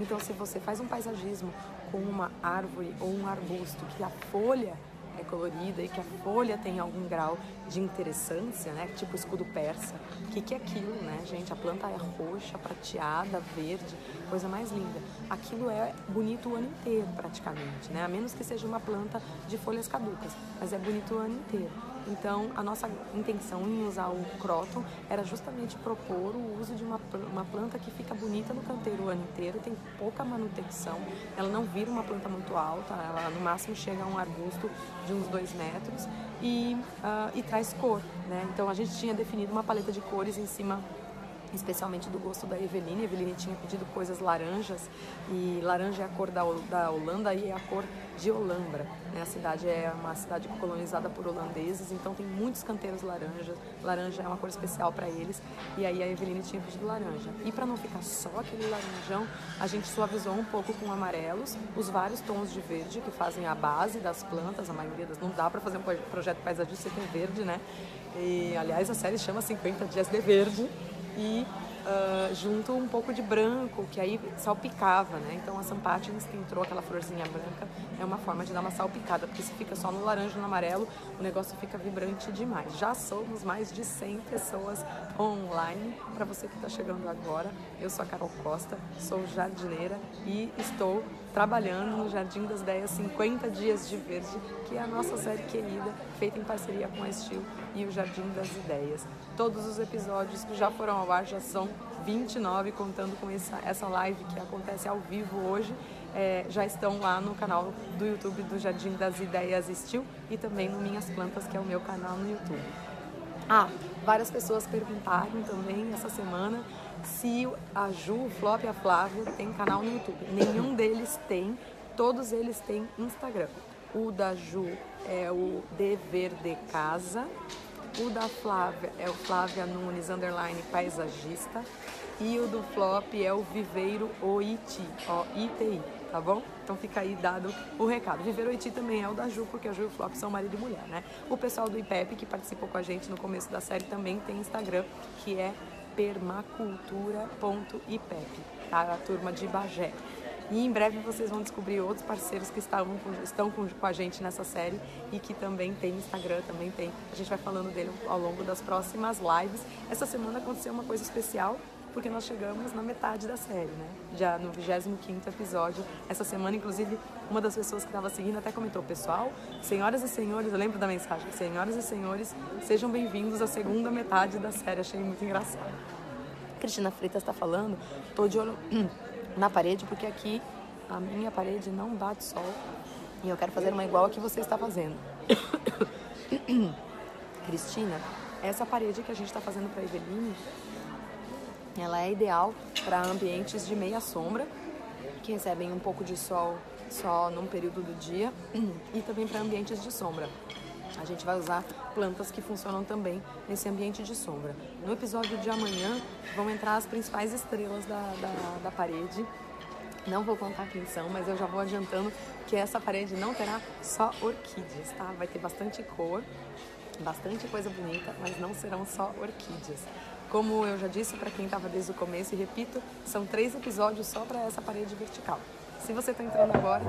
S1: Então, se você faz um paisagismo com uma árvore ou um arbusto que a folha é colorida e que a folha tem algum grau de interessância, né? Tipo escudo persa. O que é aquilo, né, gente? A planta é roxa, prateada, verde, coisa mais linda. Aquilo é bonito o ano inteiro, praticamente, né? A menos que seja uma planta de folhas caducas, mas é bonito o ano inteiro. Então, a nossa intenção em usar o cróton era justamente propor o uso de uma planta que fica bonita no canteiro o ano inteiro, tem pouca manutenção, ela não vira uma planta muito alta, ela no máximo chega a um arbusto de uns 2 metros e traz cor, né? Então, a gente tinha definido uma paleta de cores em cima, especialmente do gosto da Eveline. A Eveline tinha pedido coisas laranjas, e laranja é a cor da Holanda e é a cor de Olambra, né? A cidade é uma cidade colonizada por holandeses, então tem muitos canteiros laranjas. Laranja é uma cor especial para eles, e aí a Eveline tinha pedido laranja. E para não ficar só aquele laranjão, a gente suavizou um pouco com amarelos, os vários tons de verde que fazem a base das plantas, a maioria das... Não dá para fazer um projeto paisagista sem ter verde, né? E, aliás, a série chama 50 Dias de Verde. E junto um pouco de branco, que aí salpicava, né? Então a Sampatins, que entrou aquela florzinha branca, é uma forma de dar uma salpicada, porque se fica só no laranja e no amarelo, o negócio fica vibrante demais. Já somos mais de 100 pessoas online. Para você que está chegando agora, eu sou a Carol Costa, sou jardineira e estou trabalhando no Jardim das Ideias 50 Dias de Verde, que é a nossa série querida, feita em parceria com a Estil e o Jardim das Ideias. Todos os episódios que já foram ao ar já são 29, contando com essa live que acontece ao vivo hoje, já estão lá no canal do YouTube do Jardim das Ideias Estil e também no Minhas Plantas, que é o meu canal no YouTube. Várias pessoas perguntaram também essa semana se a Ju, o Flop e a Flávia tem canal no YouTube. Nenhum deles tem, todos eles têm Instagram. O da Ju é o Dever de Casa, o da Flávia é o Flávia Nunes _paisagista e o do Flop é o Viveiro Oiti, O-I-T-I, tá bom? Então fica aí dado o recado. Viveiro Oiti também é o da Ju, porque a Ju e o Flop são marido e mulher, né? O pessoal do IPEP, que participou com a gente no começo da série, também tem Instagram, que é permacultura.ipep, tá? A turma de Bagé. E em breve vocês vão descobrir outros parceiros que estão com a gente nessa série e que também tem Instagram, também tem. A gente vai falando dele ao longo das próximas lives. Essa semana aconteceu uma coisa especial, porque nós chegamos na metade da série, né? Já no 25º episódio. Essa semana, inclusive, uma das pessoas que estava seguindo até comentou: pessoal, senhoras e senhores, eu lembro da mensagem, senhoras e senhores, sejam bem-vindos à segunda metade da série. Achei muito engraçado. Cristina Freitas está falando, tô de olho na parede, porque aqui a minha parede não bate sol e eu quero fazer uma igual a que você está fazendo. Cristina, essa parede que a gente está fazendo para a Eveline, ela é ideal para ambientes de meia sombra, que recebem um pouco de sol só num período do dia, e também para ambientes de sombra. A gente vai usar plantas que funcionam também nesse ambiente de sombra. No episódio de amanhã vão entrar as principais estrelas da parede. Não vou contar quem são, mas eu já vou adiantando que essa parede não terá só orquídeas, tá? Vai ter bastante cor, bastante coisa bonita, mas não serão só orquídeas. Como eu já disse para quem estava desde o começo e repito, são 3 episódios só para essa parede vertical. Se você está entrando agora,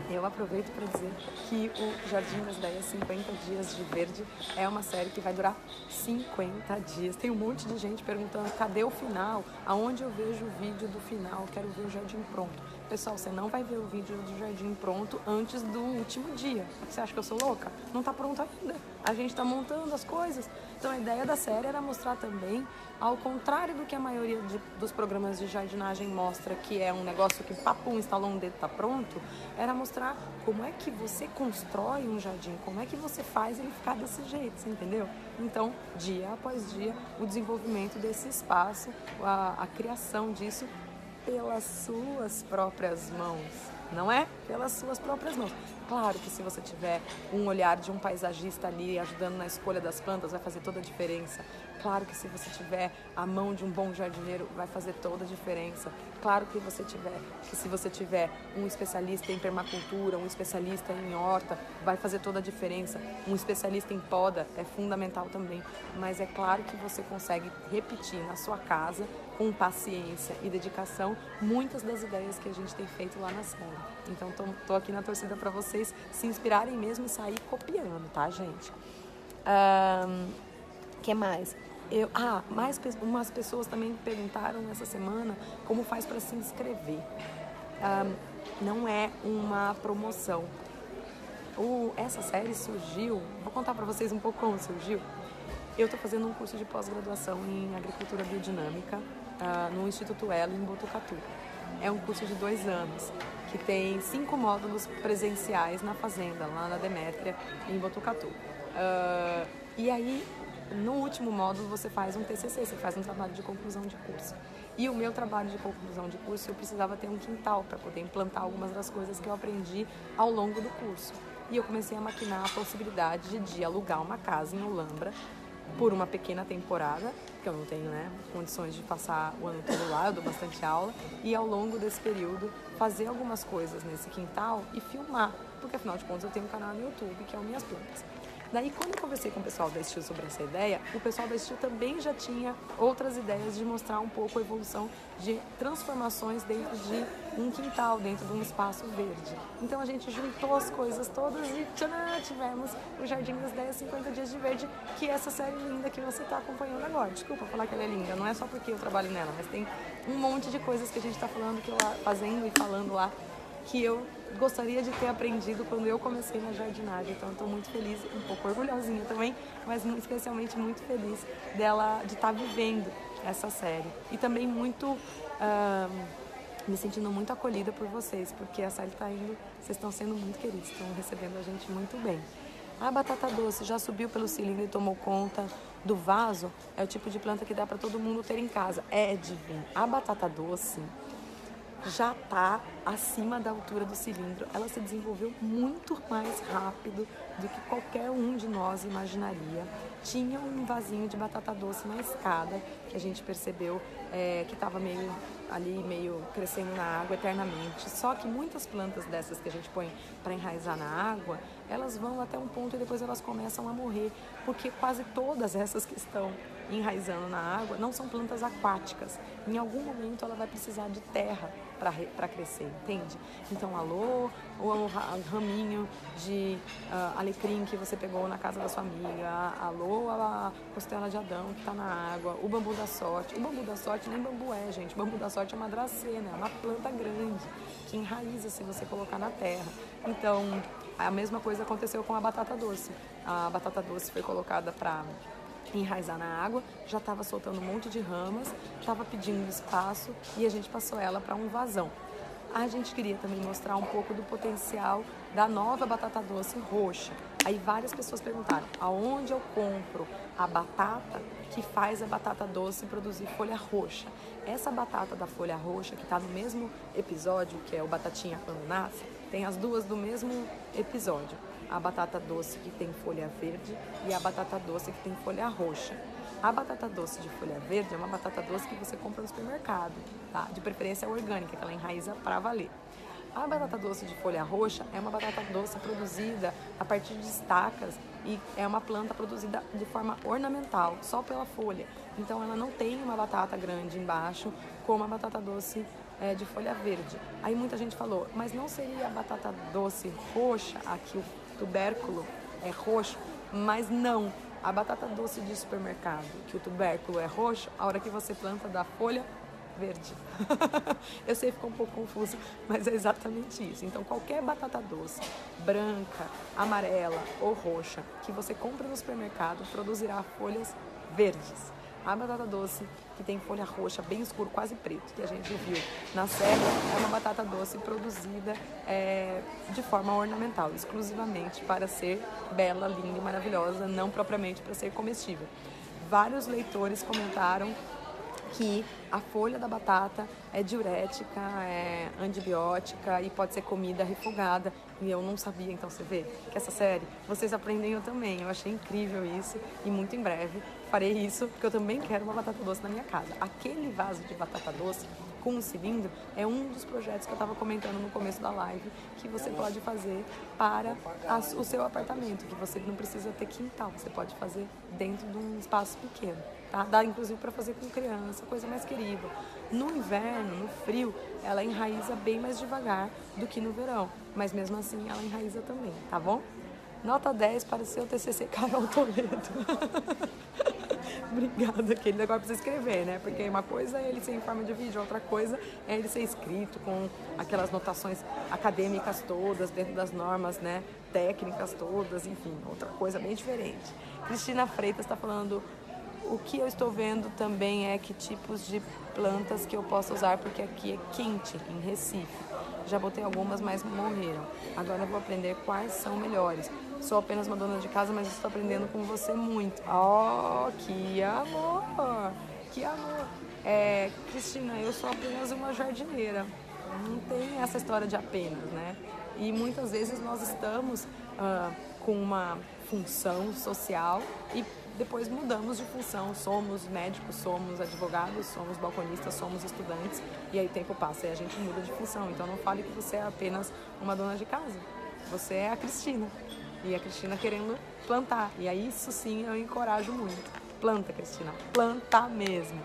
S1: eu aproveito para dizer que o Jardim das Ideias 50 Dias de Verde é uma série que vai durar 50 dias. Tem um monte de gente perguntando: cadê o final? Aonde eu vejo o vídeo do final? Quero ver o jardim pronto. Pessoal, você não vai ver o vídeo do jardim pronto antes do último dia. Você acha que eu sou louca? Não está pronto ainda. A gente está montando as coisas. Então a ideia da série era mostrar também, ao contrário do que a maioria dos programas de jardinagem mostra, que é um negócio que papum, instalou um dedo, tá pronto, era mostrar como é que você constrói um jardim, como é que você faz ele ficar desse jeito, você entendeu? Então, dia após dia, o desenvolvimento desse espaço, a criação disso pelas suas próprias mãos, não é? Pelas suas próprias mãos. Claro que se você tiver um olhar de um paisagista ali ajudando na escolha das plantas, vai fazer toda a diferença. Claro que se você tiver a mão de um bom jardineiro, vai fazer toda a diferença. Claro que se você tiver um especialista em permacultura, um especialista em horta, vai fazer toda a diferença. Um especialista em poda é fundamental também. Mas é claro que você consegue repetir na sua casa, com paciência e dedicação, muitas das ideias que a gente tem feito lá na série. Então, tô aqui na torcida para vocês se inspirarem mesmo e sair copiando, tá, gente? Que mais? Umas pessoas também perguntaram nessa semana como faz para se inscrever. Não é uma promoção. Essa série surgiu, vou contar para vocês um pouco como surgiu. Eu estou fazendo um curso de pós-graduação em agricultura biodinâmica no Instituto Elo, em Botucatu. É um curso de 2 anos, que tem 5 módulos presenciais na fazenda, lá na Demétria, em Botucatu. E aí, no último módulo, você faz um TCC, você faz um trabalho de conclusão de curso. E o meu trabalho de conclusão de curso, eu precisava ter um quintal para poder implantar algumas das coisas que eu aprendi ao longo do curso. E eu comecei a maquinar a possibilidade de alugar uma casa em Olambra por uma pequena temporada, porque eu não tenho, condições de passar o ano todo lá, eu dou bastante aula, e ao longo desse período fazer algumas coisas nesse quintal e filmar, porque afinal de contas eu tenho um canal no YouTube que é o Minhas Plantas. Daí, quando eu conversei com o pessoal da Estil sobre essa ideia, o pessoal da Estil também já tinha outras ideias de mostrar um pouco a evolução de transformações dentro de um quintal, dentro de um espaço verde. Então, a gente juntou as coisas todas e tcharam, tivemos o Jardim das Ideias 50 Dias de Verde, que é essa série linda que você está acompanhando agora. Desculpa falar que ela é linda, não é só porque eu trabalho nela, mas tem um monte de coisas que a gente está fazendo e falando lá que eu gostaria de ter aprendido quando eu comecei na jardinagem. Então eu estou muito feliz, um pouco orgulhosinha também, mas especialmente muito feliz de estar vivendo essa série. E também muito me sentindo muito acolhida por vocês, porque a série está indo, vocês estão sendo muito queridos, estão recebendo a gente muito bem. A batata doce já subiu pelo cilindro e tomou conta do vaso. É o tipo de planta que dá para todo mundo ter em casa. É divino. A batata doce já está acima da altura do cilindro. Ela se desenvolveu muito mais rápido do que qualquer um de nós imaginaria. Tinha um vasinho de batata doce na escada que a gente percebeu que estava meio crescendo na água eternamente. Só que muitas plantas dessas que a gente põe para enraizar na água, elas vão até um ponto e depois elas começam a morrer, porque quase todas essas que estão enraizando na água não são plantas aquáticas. Em algum momento ela vai precisar de terra para crescer, entende? Então, alô, o raminho de alecrim que você pegou na casa da sua amiga, alô, a costela de Adão que está na água, o bambu da sorte. O bambu da sorte nem bambu gente. O bambu da sorte é uma dracena, é uma planta grande que enraiza se você colocar na terra. Então, a mesma coisa aconteceu com a batata doce. A batata doce foi colocada para enraizar na água, já estava soltando um monte de ramas, estava pedindo espaço e a gente passou ela para um vazão. A gente queria também mostrar um pouco do potencial da nova batata doce roxa. Aí várias pessoas perguntaram, aonde eu compro a batata que faz a batata doce produzir folha roxa? Essa batata da folha roxa, que está no mesmo episódio, que é o Batatinha Ananas, tem as duas do mesmo episódio. A batata doce que tem folha verde e a batata doce que tem folha roxa. A batata doce de folha verde é uma batata doce que você compra no supermercado, tá? De preferência orgânica, que ela enraiza para valer. A batata doce de folha roxa é uma batata doce produzida a partir de estacas e é uma planta produzida de forma ornamental, só pela folha. Então ela não tem uma batata grande embaixo como a batata doce de folha verde. Aí muita gente falou, mas não seria a batata doce roxa, aqui o tubérculo é roxo? Mas não, a batata doce de supermercado, que o tubérculo é roxo, a hora que você planta dá folha verde. Eu sei, ficou um pouco confuso, mas é exatamente isso. Então qualquer batata doce, branca, amarela ou roxa, que você compra no supermercado, produzirá folhas verdes. A batata doce, que tem folha roxa, bem escuro, quase preto, que a gente viu na serra, é uma batata doce produzida de forma ornamental, exclusivamente para ser bela, linda e maravilhosa, não propriamente para ser comestível. Vários leitores comentaram que a folha da batata é diurética, é antibiótica e pode ser comida refogada. E eu não sabia, então você vê que essa série, vocês aprendem, eu também. Eu achei incrível isso e muito em breve farei isso, porque eu também quero uma batata doce na minha casa. Aquele vaso de batata doce com um cilindro é um dos projetos que eu estava comentando no começo da live, que você pode fazer para o seu apartamento, que você não precisa ter quintal, você pode fazer dentro de um espaço pequeno. Tá? Dá inclusive para fazer com criança, coisa mais querida. No inverno, no frio, ela enraiza bem mais devagar do que no verão, mas mesmo assim ela enraiza também, tá bom? Nota 10 para o seu TCC Carol Toledo. Obrigada, querida. Agora precisa escrever, né? Porque uma coisa é ele ser em forma de vídeo, outra coisa é ele ser escrito com aquelas notações acadêmicas todas, dentro das normas, né? Técnicas todas, enfim, outra coisa bem diferente. Cristina Freitas está falando, o que eu estou vendo também é que tipos de plantas que eu posso usar, porque aqui é quente, em Recife. Já botei algumas, mas morreram. Agora eu vou aprender quais são melhores. Sou apenas uma dona de casa, mas estou aprendendo com você muito. Oh, que amor! Que amor! Cristina, eu sou apenas uma jardineira. Não tem essa história de apenas, né? E muitas vezes nós estamos com uma função social e depois mudamos de função, somos médicos, somos advogados, somos balconistas, somos estudantes, e aí o tempo passa e a gente muda de função. Então não fale que você é apenas uma dona de casa, você é a Cristina, e a Cristina querendo plantar, e aí isso sim eu encorajo muito. Planta, Cristina, planta mesmo.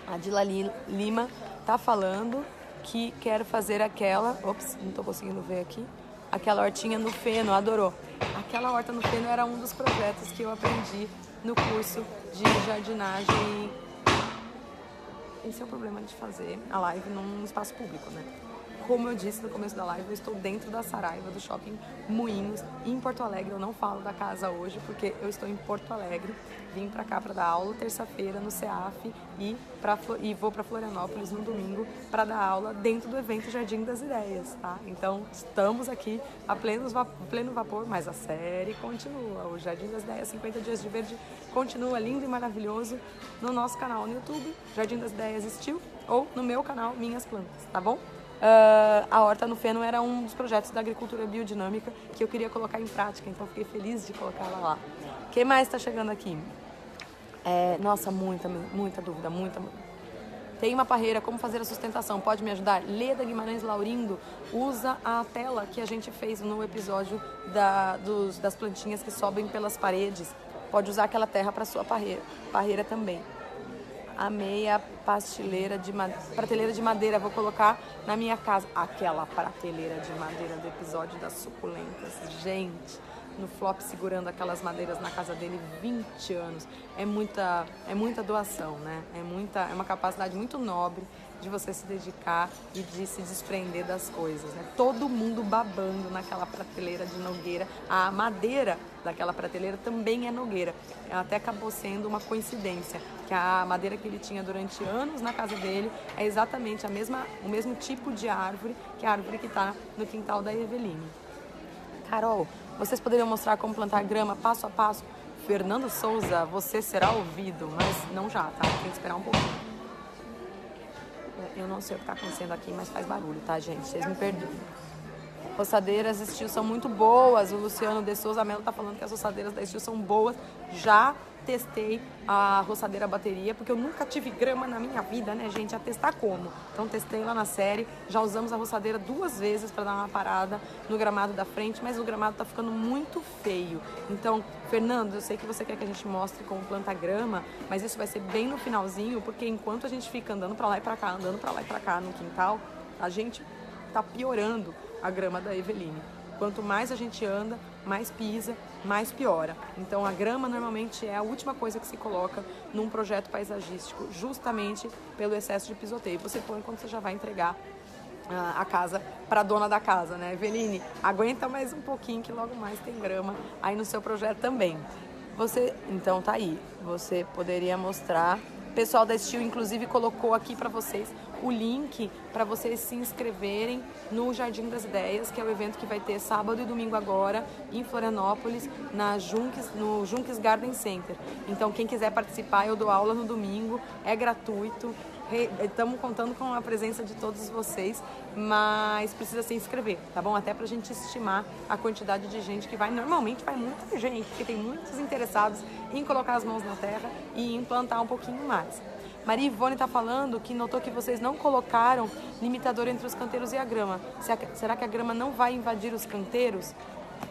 S1: A Dila Lima tá falando que quer fazer aquela, não tô conseguindo ver aqui, aquela hortinha no feno, adorou. Aquela horta no feno era um dos projetos que eu aprendi no curso de jardinagem. Esse é o problema de fazer a live num espaço público, né? como eu disse no começo da live, eu estou dentro da Saraiva, do Shopping Moinhos, em Porto Alegre. Eu não falo da casa hoje, porque eu estou em Porto Alegre. Vim pra cá para dar aula terça-feira no CEAF e vou para Florianópolis no domingo para dar aula dentro do evento Jardim das Ideias, tá? Então, estamos aqui a pleno vapor, mas a série continua. O Jardim das Ideias 50 Dias de Verde continua lindo e maravilhoso no nosso canal no YouTube, Jardim das Ideias Steel, ou no meu canal Minhas Plantas, tá bom? A Horta no Feno era um dos projetos da agricultura biodinâmica que eu queria colocar em prática, então fiquei feliz de colocar ela lá. O que mais está chegando aqui? Nossa, muita dúvida, muita. Tem uma parreira, como fazer a sustentação? Pode me ajudar? Leda Guimarães Laurindo usa a tela que a gente fez no episódio das plantinhas que sobem pelas paredes. Pode usar aquela terra para sua parreira também. Amei a prateleira de madeira, vou colocar na minha casa. Aquela prateleira de madeira do episódio das suculentas. Gente, no Flop segurando aquelas madeiras na casa dele 20 anos. É muita doação, né? É uma capacidade muito nobre de você se dedicar e de se desprender das coisas, né? Todo mundo babando naquela prateleira de nogueira. A madeira daquela prateleira também é nogueira. Até acabou sendo uma coincidência, que a madeira que ele tinha durante anos na casa dele é exatamente o mesmo tipo de árvore que a árvore que está no quintal da Eveline. Carol, vocês poderiam mostrar como plantar grama passo a passo? Fernando Souza, você será ouvido, mas não já, tá? Tem que esperar um pouquinho. Eu não sei o que está acontecendo aqui, mas faz barulho, tá, gente? Vocês me perdoem. Roçadeiras Steel são muito boas. O Luciano de Souza Melo tá falando que as roçadeiras da Steel são boas. Já testei a roçadeira bateria, porque eu nunca tive grama na minha vida, né, gente? A testar como? Então testei lá na série. Já usamos a roçadeira 2 vezes para dar uma parada no gramado da frente, mas o gramado tá ficando muito feio. Então, Fernando, eu sei que você quer que a gente mostre como plantar grama, mas isso vai ser bem no finalzinho, porque enquanto a gente fica andando para lá e para cá, no quintal, a gente tá piorando a grama da Eveline. Quanto mais a gente anda, mais pisa, mais piora. Então a grama normalmente é a última coisa que se coloca num projeto paisagístico, justamente pelo excesso de pisoteio. Você põe quando você já vai entregar a casa para a dona da casa, né? Eveline, aguenta mais um pouquinho que logo mais tem grama aí no seu projeto também. Então tá aí, você poderia mostrar. O pessoal da Steel, inclusive, colocou aqui para vocês o link para vocês se inscreverem no Jardim das Ideias, que é o evento que vai ter sábado e domingo agora em Florianópolis, no Junques Garden Center. Então, quem quiser participar, eu dou aula no domingo, é gratuito. Estamos contando com a presença de todos vocês, mas precisa se inscrever, tá bom? Até pra gente estimar a quantidade de gente que vai. Normalmente vai muita gente, porque tem muitos interessados em colocar as mãos na terra e implantar um pouquinho mais. Maria Ivone está falando que notou que vocês não colocaram limitador entre os canteiros e a grama. Será que a grama não vai invadir os canteiros?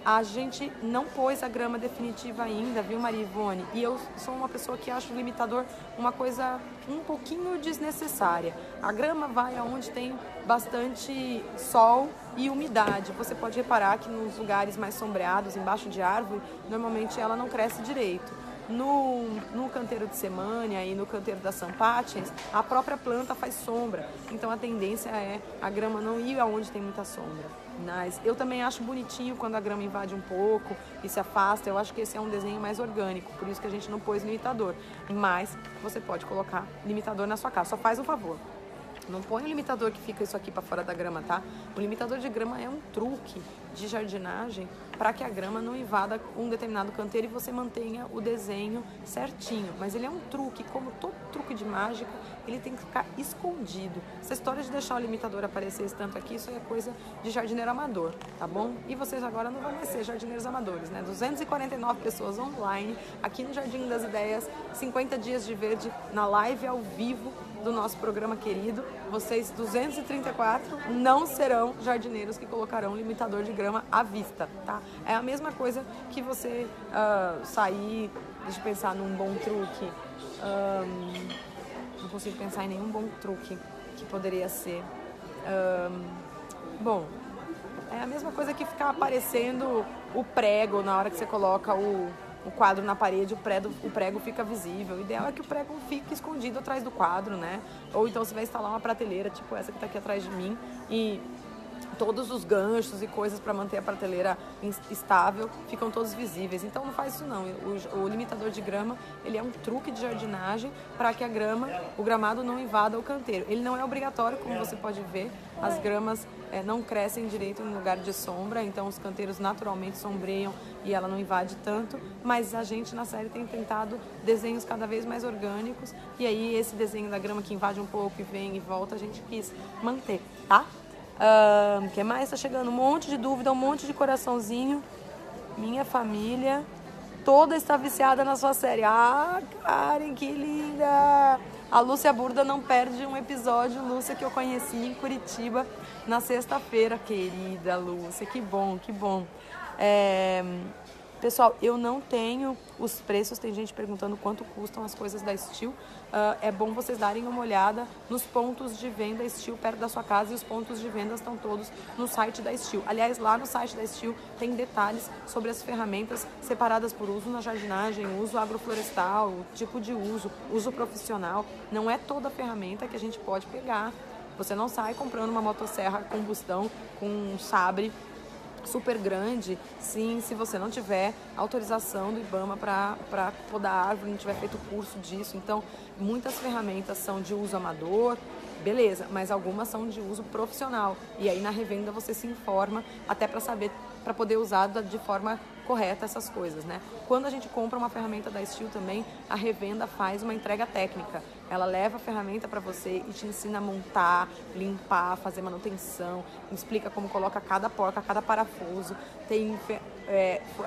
S1: A gente não pôs a grama definitiva ainda, viu, Maria Ivone? E eu sou uma pessoa que acha o limitador uma coisa um pouquinho desnecessária. A grama vai aonde tem bastante sol e umidade. Você pode reparar que nos lugares mais sombreados, embaixo de árvore, normalmente ela não cresce direito. No canteiro de Semânia e no canteiro das Sampatiens, a própria planta faz sombra. Então a tendência é a grama não ir aonde tem muita sombra. Mas eu também acho bonitinho quando a grama invade um pouco e se afasta. Eu acho que esse é um desenho mais orgânico, por isso que a gente não pôs limitador. Mas você pode colocar limitador na sua casa, só faz um favor. Não põe o limitador que fica isso aqui para fora da grama, tá? O limitador de grama é um truque de jardinagem para que a grama não invada um determinado canteiro e você mantenha o desenho certinho. Mas ele é um truque, como todo truque de mágica, ele tem que ficar escondido. Essa história de deixar o limitador aparecer esse tanto aqui, isso é coisa de jardineiro amador, tá bom? E vocês agora não vão mais ser jardineiros amadores, né? 249 pessoas online, aqui no Jardim das Ideias, 50 dias de verde, na live ao vivo do nosso programa querido. Vocês, 234, não serão jardineiros que colocarão limitador de grama à vista, tá? É a mesma coisa que você sair, deixa eu pensar num bom truque, não consigo pensar em nenhum bom truque que poderia ser. Bom, é a mesma coisa que ficar aparecendo o prego na hora que você coloca o quadro na parede, o prego fica visível. O ideal é que o prego fique escondido atrás do quadro, né? Ou então você vai instalar uma prateleira, tipo essa que tá aqui atrás de mim, e todos os ganchos e coisas para manter a prateleira estável ficam todos visíveis. Então não faz isso não. O limitador de grama, ele é um truque de jardinagem para que o gramado não invada o canteiro. Ele não é obrigatório, como você pode ver, as gramas não crescem direito em lugar de sombra, então os canteiros naturalmente sombreiam e ela não invade tanto, mas a gente na série tem tentado desenhos cada vez mais orgânicos, e aí esse desenho da grama que invade um pouco e vem e volta, a gente quis manter, tá? O que mais? Tá chegando um monte de dúvida, um monte de coraçãozinho. Minha família toda está viciada na sua série. Ah, Karen, que linda! A Lúcia Burda não perde um episódio, Lúcia, que eu conheci em Curitiba na sexta-feira. Querida Lúcia, que bom, que bom. Pessoal, eu não tenho os preços, tem gente perguntando quanto custam as coisas da Steel. É bom vocês darem uma olhada nos pontos de venda Steel perto da sua casa, e os pontos de venda estão todos no site da Steel. Aliás, lá no site da Steel tem detalhes sobre as ferramentas separadas por uso na jardinagem, uso agroflorestal, tipo de uso profissional. Não é toda ferramenta que a gente pode pegar. Você não sai comprando uma motosserra a combustão com um sabre super grande, sim, se você não tiver autorização do IBAMA para podar a árvore, não tiver feito curso disso. Então, muitas ferramentas são de uso amador, beleza, mas algumas são de uso profissional. E aí na revenda você se informa até para saber, para poder usar de forma correta essas coisas, né? Quando a gente compra uma ferramenta da Steel também, a revenda faz uma entrega técnica. Ela leva a ferramenta para você e te ensina a montar, limpar, fazer manutenção, explica como coloca cada porca, cada parafuso.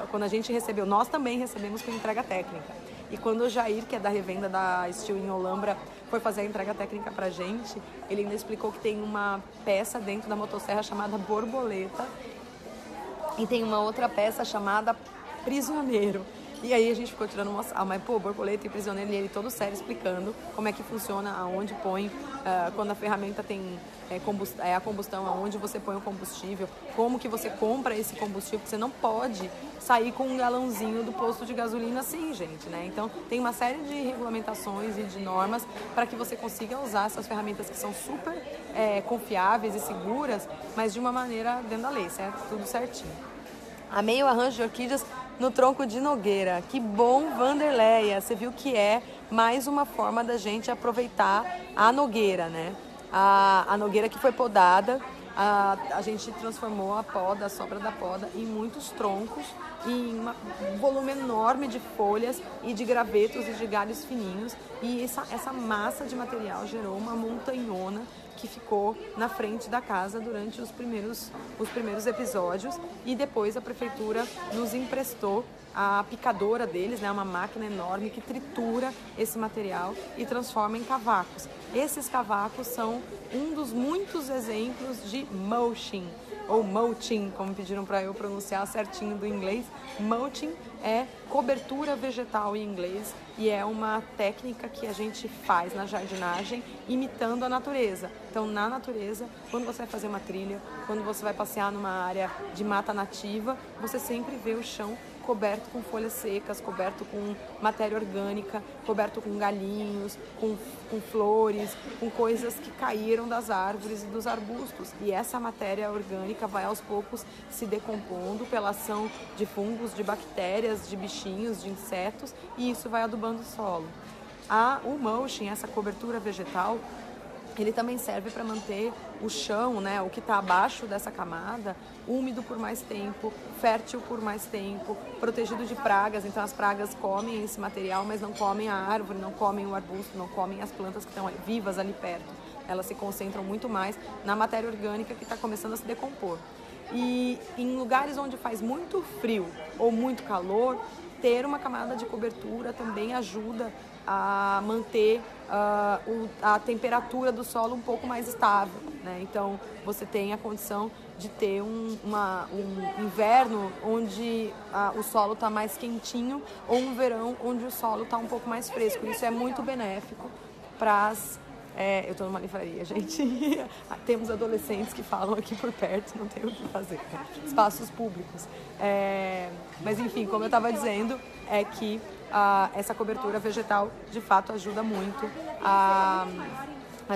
S1: Quando a gente recebeu, nós também recebemos com entrega técnica. E quando o Jair, que é da revenda da Steel em Olambra, foi fazer a entrega técnica pra gente, ele ainda explicou que tem uma peça dentro da motosserra chamada borboleta e tem uma outra peça chamada prisioneiro. E aí a gente ficou tirando uma... mas pô, borboleta e prisioneiro, e ele todo sério explicando como é que funciona, aonde põe, quando a ferramenta tem a combustão, aonde você põe o combustível, como que você compra esse combustível, porque você não pode sair com um galãozinho do posto de gasolina assim, gente, né? Então tem uma série de regulamentações e de normas para que você consiga usar essas ferramentas que são super confiáveis e seguras, mas de uma maneira dentro da lei, certo? Tudo certinho. Amei o arranjo de orquídeas no tronco de nogueira. Que bom, Vanderleia. Você viu que é mais uma forma da gente aproveitar a nogueira, né? A nogueira que foi podada, a gente transformou a sobra da poda em muitos troncos e em um volume enorme de folhas e de gravetos e de galhos fininhos. E essa massa de material gerou uma montanhona que ficou na frente da casa durante os primeiros episódios, e depois a prefeitura nos emprestou a picadora deles, né, uma máquina enorme que tritura esse material e transforma em cavacos. Esses cavacos são um dos muitos exemplos de mulching, ou mulching, como pediram para eu pronunciar certinho do inglês. Mulching é cobertura vegetal em inglês e é uma técnica que a gente faz na jardinagem imitando a natureza. Então, na natureza, quando você vai fazer uma trilha, quando você vai passear numa área de mata nativa, você sempre vê o chão coberto com folhas secas, coberto com matéria orgânica, coberto com galinhos, com flores, com coisas que caíram das árvores e dos arbustos. E essa matéria orgânica vai aos poucos se decompondo pela ação de fungos, de bactérias, de bichinhos, de insetos, e isso vai adubando o solo. O mulching, essa cobertura vegetal, ele também serve para manter o chão, né, o que está abaixo dessa camada, úmido por mais tempo, fértil por mais tempo, protegido de pragas. Então as pragas comem esse material, mas não comem a árvore, não comem o arbusto, não comem as plantas que estão vivas ali perto. Elas se concentram muito mais na matéria orgânica que está começando a se decompor. E em lugares onde faz muito frio ou muito calor, ter uma camada de cobertura também ajuda a manter a temperatura do solo um pouco mais estável, né? Então você tem a condição de ter um inverno onde o solo está mais quentinho, ou um verão onde o solo está um pouco mais fresco. Isso é muito benéfico para as... eu estou numa livraria, gente. Temos adolescentes que falam aqui por perto, não tem o que fazer. Espaços públicos. Mas enfim, como eu estava dizendo, é que essa cobertura vegetal de fato ajuda muito a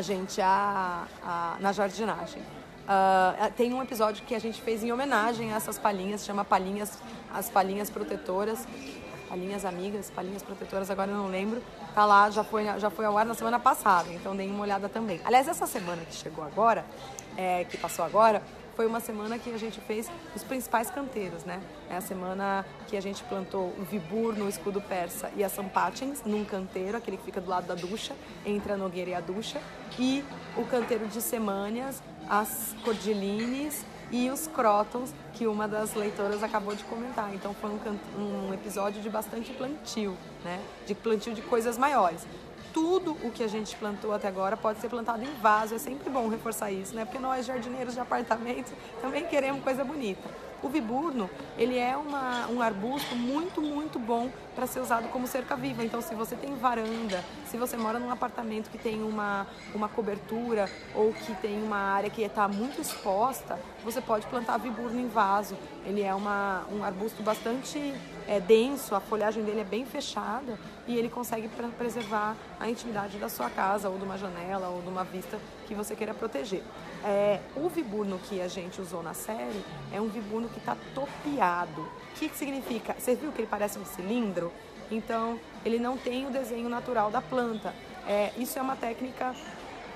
S1: gente na jardinagem. Tem um episódio que a gente fez em homenagem a essas palhinhas, chama as palhinhas protetoras, palhinhas amigas, palhinhas protetoras, agora eu não lembro. Tá lá, já foi ao ar na semana passada, então deem uma olhada também. Aliás, essa semana que chegou agora, que passou agora, foi uma semana que a gente fez os principais canteiros, né? É a semana que a gente plantou o vibur no escudo persa e a sampatens num canteiro, aquele que fica do lado da ducha, entre a nogueira e a ducha, e o canteiro de semânias, as cordilines e os crótons, que uma das leitoras acabou de comentar. Então foi um episódio de bastante plantio, né? De plantio de coisas maiores. Tudo o que a gente plantou até agora pode ser plantado em vaso, é sempre bom reforçar isso, né? Porque nós, jardineiros de apartamento, também queremos coisa bonita. O viburno, ele é um arbusto muito, muito bom para ser usado como cerca-viva. Então, se você tem varanda, se você mora num apartamento que tem uma cobertura ou que tem uma área que está muito exposta, você pode plantar viburno em vaso. Ele é um arbusto bastante denso, a folhagem dele é bem fechada e ele consegue preservar a intimidade da sua casa ou de uma janela ou de uma vista que você queira proteger. O viburno que a gente usou na série é um viburno que está topiado. O que significa? Você viu que ele parece um cilindro? Então, ele não tem o desenho natural da planta. Isso é uma técnica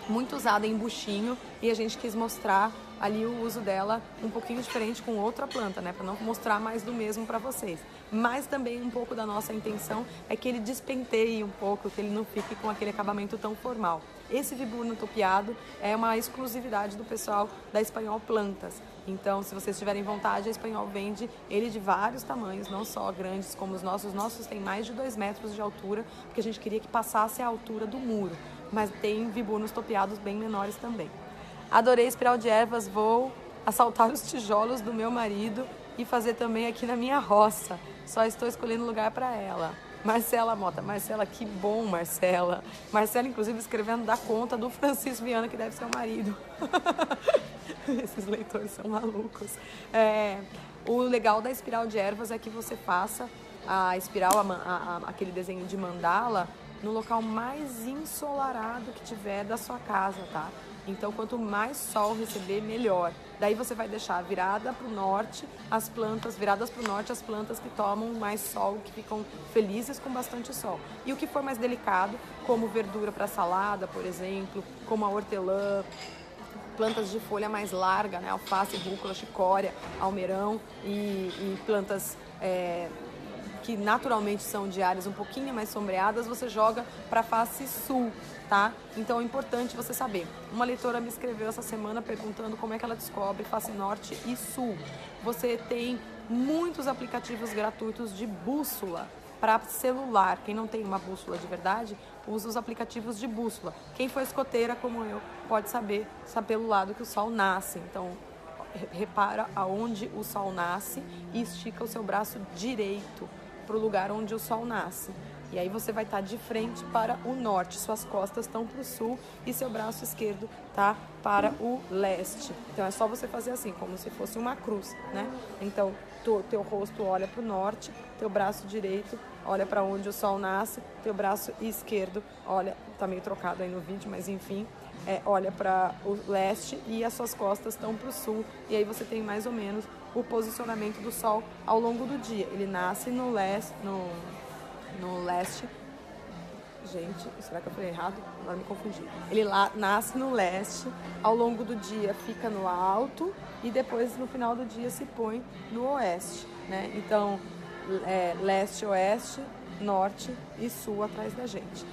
S1: muito usada em buchinho e a gente quis mostrar ali o uso dela um pouquinho diferente com outra planta, né? Para não mostrar mais do mesmo para vocês. Mas também um pouco da nossa intenção é que ele despenteie um pouco, que ele não fique com aquele acabamento tão formal. Esse viburno topiado é uma exclusividade do pessoal da Espanhol Plantas. Então, se vocês tiverem vontade, a Espanhol vende ele de vários tamanhos, não só grandes como os nossos. Os nossos têm mais de 2 metros de altura, porque a gente queria que passasse a altura do muro. Mas tem viburnos topiados bem menores também. Adorei espiral de ervas, vou assaltar os tijolos do meu marido e fazer também aqui na minha roça. Só estou escolhendo lugar para ela. Marcela Mota. Marcela, que bom, Marcela. Marcela, inclusive, escrevendo da conta do Francisco Viana, que deve ser o marido. Esses leitores são malucos. O legal da espiral de ervas é que você faça a espiral, aquele desenho de mandala, no local mais ensolarado que tiver da sua casa, tá? Então, quanto mais sol receber, melhor. Daí você vai deixar virada para o norte, viradas para o norte, as plantas que tomam mais sol, que ficam felizes com bastante sol. E o que for mais delicado, como verdura para salada, por exemplo, como a hortelã, plantas de folha mais larga, né? Alface, rúcula, chicória, almeirão e plantas que naturalmente são de áreas um pouquinho mais sombreadas, você joga para a face sul, tá? Então é importante você saber. Uma leitora me escreveu essa semana perguntando como é que ela descobre face norte e sul. Você tem muitos aplicativos gratuitos de bússola para celular. Quem não tem uma bússola de verdade, usa os aplicativos de bússola. Quem for escoteira como eu pode saber pelo lado que o sol nasce. Então, repara aonde o sol nasce e estica o seu braço direito para o lugar onde o sol nasce. E aí você vai estar de frente para o norte, suas costas estão para o sul e seu braço esquerdo tá para o leste. Então é só você fazer assim, como se fosse uma cruz, né? Então teu rosto olha para o norte, teu braço direito olha para onde o sol nasce, teu braço esquerdo olha, tá meio trocado aí no vídeo, mas enfim, olha para o leste e as suas costas estão para o sul. E aí você tem mais ou menos o posicionamento do sol ao longo do dia. Ele nasce no leste. Gente, será que eu falei errado? Agora me confundi. Ele nasce no leste, ao longo do dia fica no alto e depois no final do dia se põe no oeste, né? Então, leste, oeste, norte e sul atrás da gente.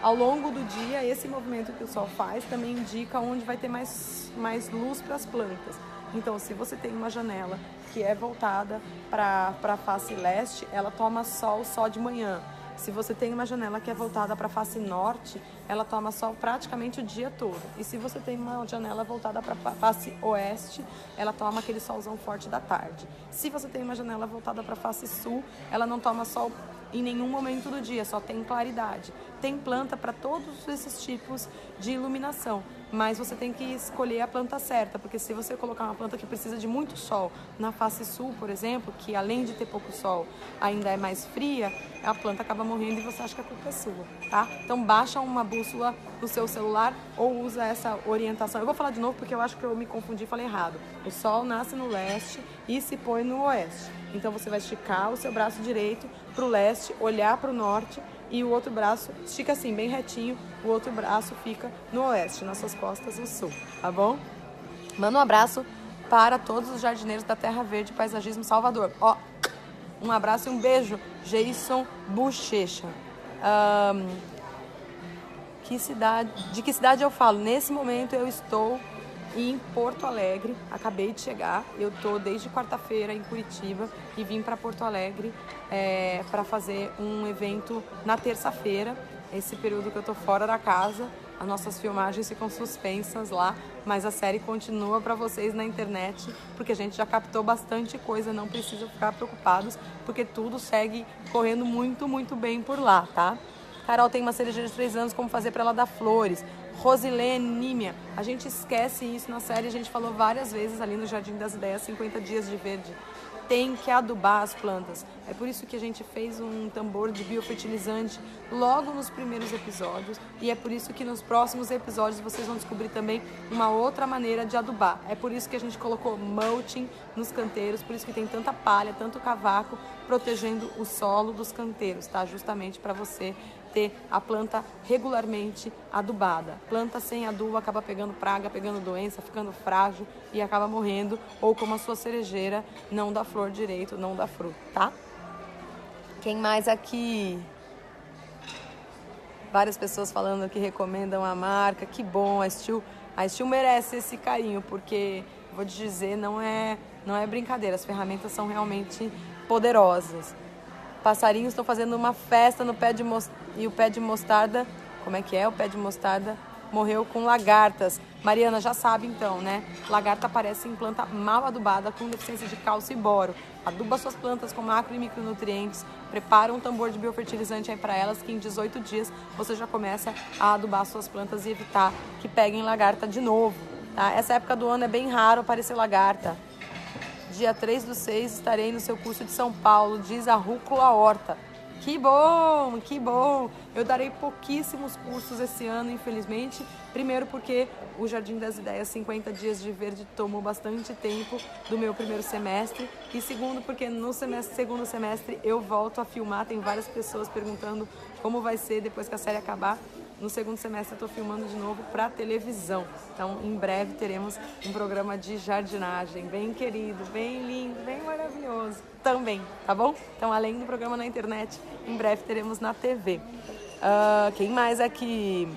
S1: Ao longo do dia, esse movimento que o sol faz também indica onde vai ter mais luz para as plantas. Então, se você tem uma janela que é voltada para a face leste, ela toma sol só de manhã. Se você tem uma janela que é voltada para a face norte, ela toma sol praticamente o dia todo. E se você tem uma janela voltada para a face oeste, ela toma aquele solzão forte da tarde. Se você tem uma janela voltada para a face sul, ela não toma sol em nenhum momento do dia, só tem claridade. tem planta para todos esses tipos de iluminação, mas você tem que escolher a planta certa, porque se você colocar uma planta que precisa de muito sol, na face sul, por exemplo, que além de ter pouco sol, ainda é mais fria, a planta acaba morrendo e você acha que a culpa é sua, tá? Então baixa uma bússola no seu celular ou usa essa orientação. Eu vou falar de novo porque eu acho que eu me confundi e falei errado. O sol nasce no leste e se põe no oeste. Então você vai esticar o seu braço direito para o leste, olhar para o norte, e o outro braço estica assim, bem retinho, o outro braço fica no oeste, nas suas costas no sul, tá bom? Manda um abraço para todos os jardineiros da Terra Verde Paisagismo Salvador. Ó, um abraço e um beijo, Jason Bochecha. De que cidade eu falo? Nesse momento eu estou em Porto Alegre, acabei de chegar, eu estou desde quarta-feira em Curitiba e vim para Porto Alegre para fazer um evento na terça-feira. Esse período que eu estou fora da casa, as nossas filmagens ficam suspensas lá, mas a série continua para vocês na internet, porque a gente já captou bastante coisa, não precisam ficar preocupados, porque tudo segue correndo muito, muito bem por lá, tá? Carol tem uma cerejeira de 3 anos, como fazer para ela dar flores? Rosilene, Nímia, a gente esquece isso na série, a gente falou várias vezes ali no Jardim das Ideias, 50 dias de verde. Tem que adubar as plantas. É por isso que a gente fez um tambor de biofertilizante logo nos primeiros episódios, e é por isso que nos próximos episódios vocês vão descobrir também uma outra maneira de adubar. É por isso que a gente colocou mulching nos canteiros, por isso que tem tanta palha, tanto cavaco protegendo o solo dos canteiros, tá? Justamente para você ter a planta regularmente adubada. Planta sem adubo acaba pegando praga, pegando doença, ficando frágil e acaba morrendo, ou como a sua cerejeira não dá flor direito, não dá fruto, tá? Quem mais aqui? Várias pessoas falando que recomendam a marca, que bom, a Steel merece esse carinho, porque, vou te dizer, não é brincadeira, as ferramentas são realmente poderosas. Passarinhos estão fazendo uma festa no pé de e o pé de mostarda, como é que é? O pé de mostarda morreu com lagartas. Mariana já sabe então, né? Lagarta aparece em planta mal adubada com deficiência de cálcio e boro. Aduba suas plantas com macro e micronutrientes, prepara um tambor de biofertilizante aí para elas, que em 18 dias você já começa a adubar suas plantas e evitar que peguem lagarta de novo, tá? Essa época do ano é bem raro aparecer lagarta. Dia 3/6 estarei no seu curso de São Paulo, diz a Rúcula Horta. Que bom, que bom! Eu darei pouquíssimos cursos esse ano, infelizmente. Primeiro porque o Jardim das Ideias 50 dias de verde tomou bastante tempo do meu primeiro semestre. E segundo porque no segundo semestre eu volto a filmar. Tem várias pessoas perguntando como vai ser depois que a série acabar. No segundo semestre eu estou filmando de novo para televisão. Então, em breve teremos um programa de jardinagem bem querido, bem lindo, bem maravilhoso também, tá bom? Então, além do programa na internet, em breve teremos na TV. Quem mais aqui?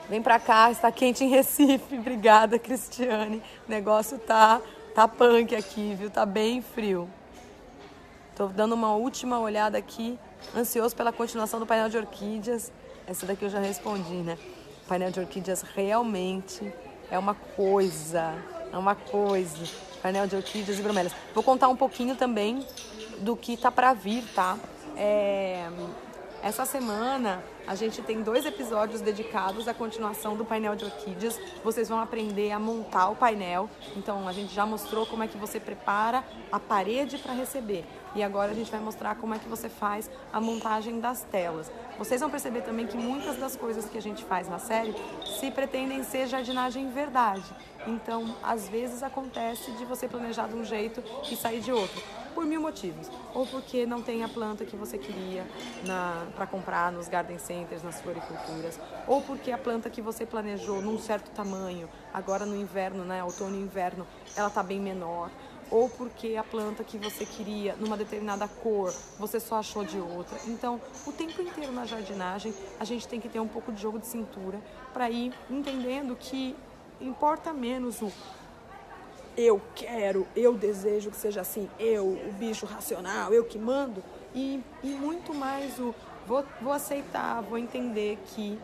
S1: Vem pra cá, está quente em Recife. Obrigada, Cristiane. O negócio tá punk aqui, viu? Tá bem frio. Tô dando uma última olhada aqui, ansioso pela continuação do painel de orquídeas. Essa daqui eu já respondi, né? O painel de orquídeas realmente é uma coisa. Painel de orquídeas e bromélias. Vou contar um pouquinho também do que tá pra vir, tá? Essa semana a gente tem 2 episódios dedicados à continuação do painel de orquídeas. Vocês vão aprender a montar o painel. Então a gente já mostrou como é que você prepara a parede para receber. E agora a gente vai mostrar como é que você faz a montagem das telas. Vocês vão perceber também que muitas das coisas que a gente faz na série se pretendem ser jardinagem verdade. Então, às vezes acontece de você planejar de um jeito e sair de outro, por 1000 motivos. Ou porque não tem a planta que você queria para comprar nos garden centers, nas floriculturas. Ou porque a planta que você planejou num certo tamanho, agora no inverno, né, outono e inverno, ela está bem menor. Ou porque a planta que você queria numa determinada cor, você só achou de outra. Então, o tempo inteiro na jardinagem, a gente tem que ter um pouco de jogo de cintura para ir entendendo que importa menos o eu quero, eu desejo que seja assim, o bicho racional, eu que mando, e muito mais o vou aceitar, vou entender que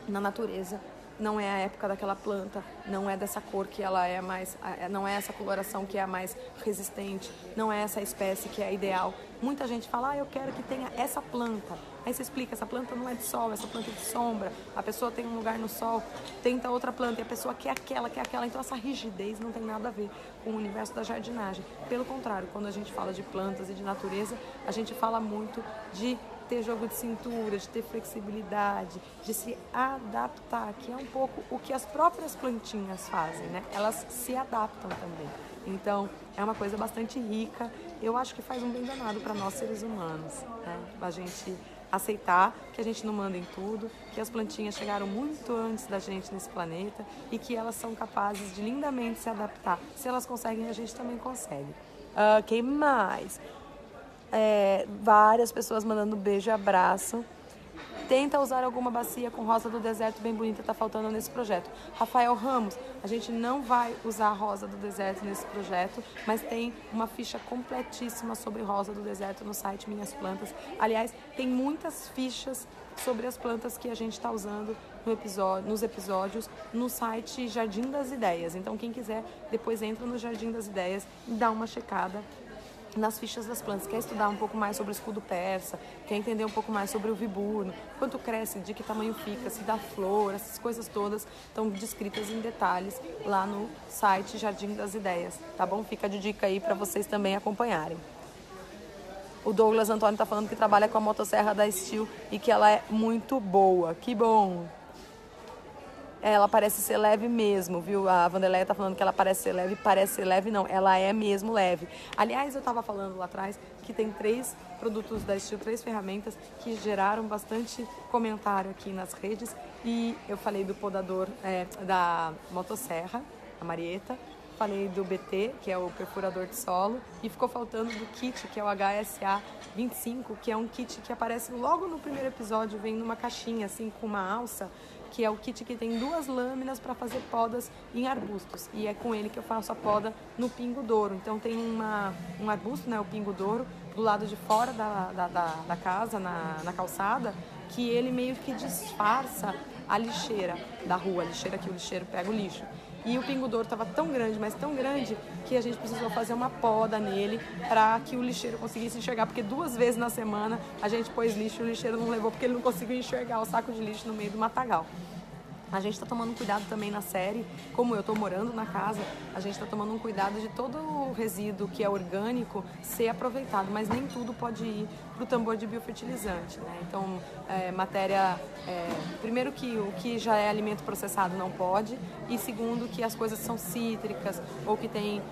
S1: na natureza não é a época daquela planta, não é dessa cor que ela é mais, não é essa coloração que é a mais resistente, não é essa espécie que é a ideal. Muita gente fala, eu quero que tenha essa planta. Aí você explica, essa planta não é de sol, essa planta é de sombra, a pessoa tem um lugar no sol, tenta outra planta e a pessoa quer aquela. Então essa rigidez não tem nada a ver com o universo da jardinagem. Pelo contrário, quando a gente fala de plantas e de natureza, a gente fala muito de ter jogo de cintura, de ter flexibilidade, de se adaptar, que é um pouco o que as próprias plantinhas fazem, né? Elas se adaptam também. Então, é uma coisa bastante rica. Eu acho que faz um bem danado para nós seres humanos, né? A gente aceitar que a gente não manda em tudo, que as plantinhas chegaram muito antes da gente nesse planeta e que elas são capazes de lindamente se adaptar. Se elas conseguem, a gente também consegue. Quem mais? Várias pessoas mandando beijo e abraço. Tenta usar alguma bacia com rosa do deserto bem bonita, tá faltando nesse projeto. Rafael Ramos, a gente não vai usar a rosa do deserto nesse projeto, mas tem uma ficha completíssima sobre rosa do deserto no site Minhas Plantas. Aliás, tem muitas fichas sobre as plantas que a gente está usando nos episódios no site Jardim das Ideias. Então, quem quiser, depois entra no Jardim das Ideias e dá uma checada nas fichas das plantas. Quer estudar um pouco mais sobre o escudo persa, quer entender um pouco mais sobre o viburno, quanto cresce, de que tamanho fica, se dá flor, essas coisas todas estão descritas em detalhes lá no site Jardim das Ideias, tá bom? Fica de dica aí para vocês também acompanharem. O Douglas Antônio tá falando que trabalha com a motosserra da Steel e que ela é muito boa. Que bom! Ela parece ser leve mesmo, viu? A Vanderleia tá falando que ela parece ser leve não, ela é mesmo leve. Aliás, eu tava falando lá atrás que tem 3 produtos da Steel, 3 ferramentas que geraram bastante comentário aqui nas redes. E eu falei do podador da motosserra, a Marieta. Falei do BT, que é o perfurador de solo, e ficou faltando do kit, que é o HSA 25, que é um kit que aparece logo no primeiro episódio, vem numa caixinha assim com uma alça, que é o kit que tem 2 lâminas para fazer podas em arbustos, e é com ele que eu faço a poda no pingo douro. Então tem um arbusto, né, o pingo douro, do lado de fora da casa, na calçada, que ele meio que disfarça a lixeira da rua, a lixeira que o lixeiro pega o lixo. E o pingo douro estava tão grande, mas tão grande, que a gente precisou fazer uma poda nele para que o lixeiro conseguisse enxergar. Porque 2 vezes na semana a gente pôs lixo e o lixeiro não levou porque ele não conseguiu enxergar o saco de lixo no meio do matagal. A gente está tomando cuidado também na série, como eu estou morando na casa, a gente está tomando um cuidado de todo o resíduo que é orgânico ser aproveitado, mas nem tudo pode ir para o tambor de biofertilizante, né? Então, primeiro que o que já é alimento processado não pode, e segundo que as coisas são cítricas ou que tem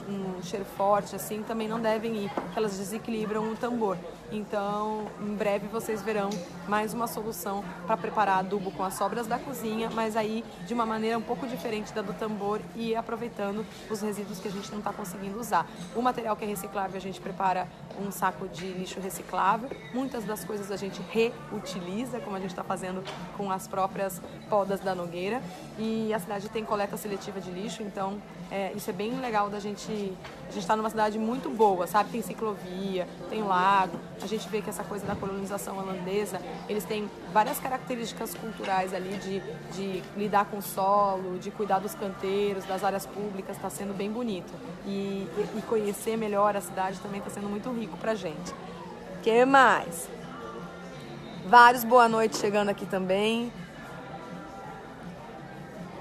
S1: um cheiro forte, assim, também não devem ir, porque elas desequilibram o tambor. Então, em breve vocês verão mais uma solução para preparar adubo com as sobras da cozinha, mas aí de uma maneira um pouco diferente da do tambor e aproveitando os resíduos que a gente não está conseguindo usar. O material que é reciclável, a gente prepara um saco de lixo reciclável. Muitas das coisas a gente reutiliza, como a gente está fazendo com as próprias podas da Nogueira. E a cidade tem coleta seletiva de lixo, então isso é bem legal da gente... A gente está numa cidade muito boa, sabe? Tem ciclovia, tem lago. A gente vê que essa coisa da colonização holandesa, eles têm várias características culturais ali de lidar com o solo, de cuidar dos canteiros, das áreas públicas, está sendo bem bonito. E conhecer melhor a cidade também está sendo muito rico pra gente. O que mais? Vários boa noite chegando aqui também.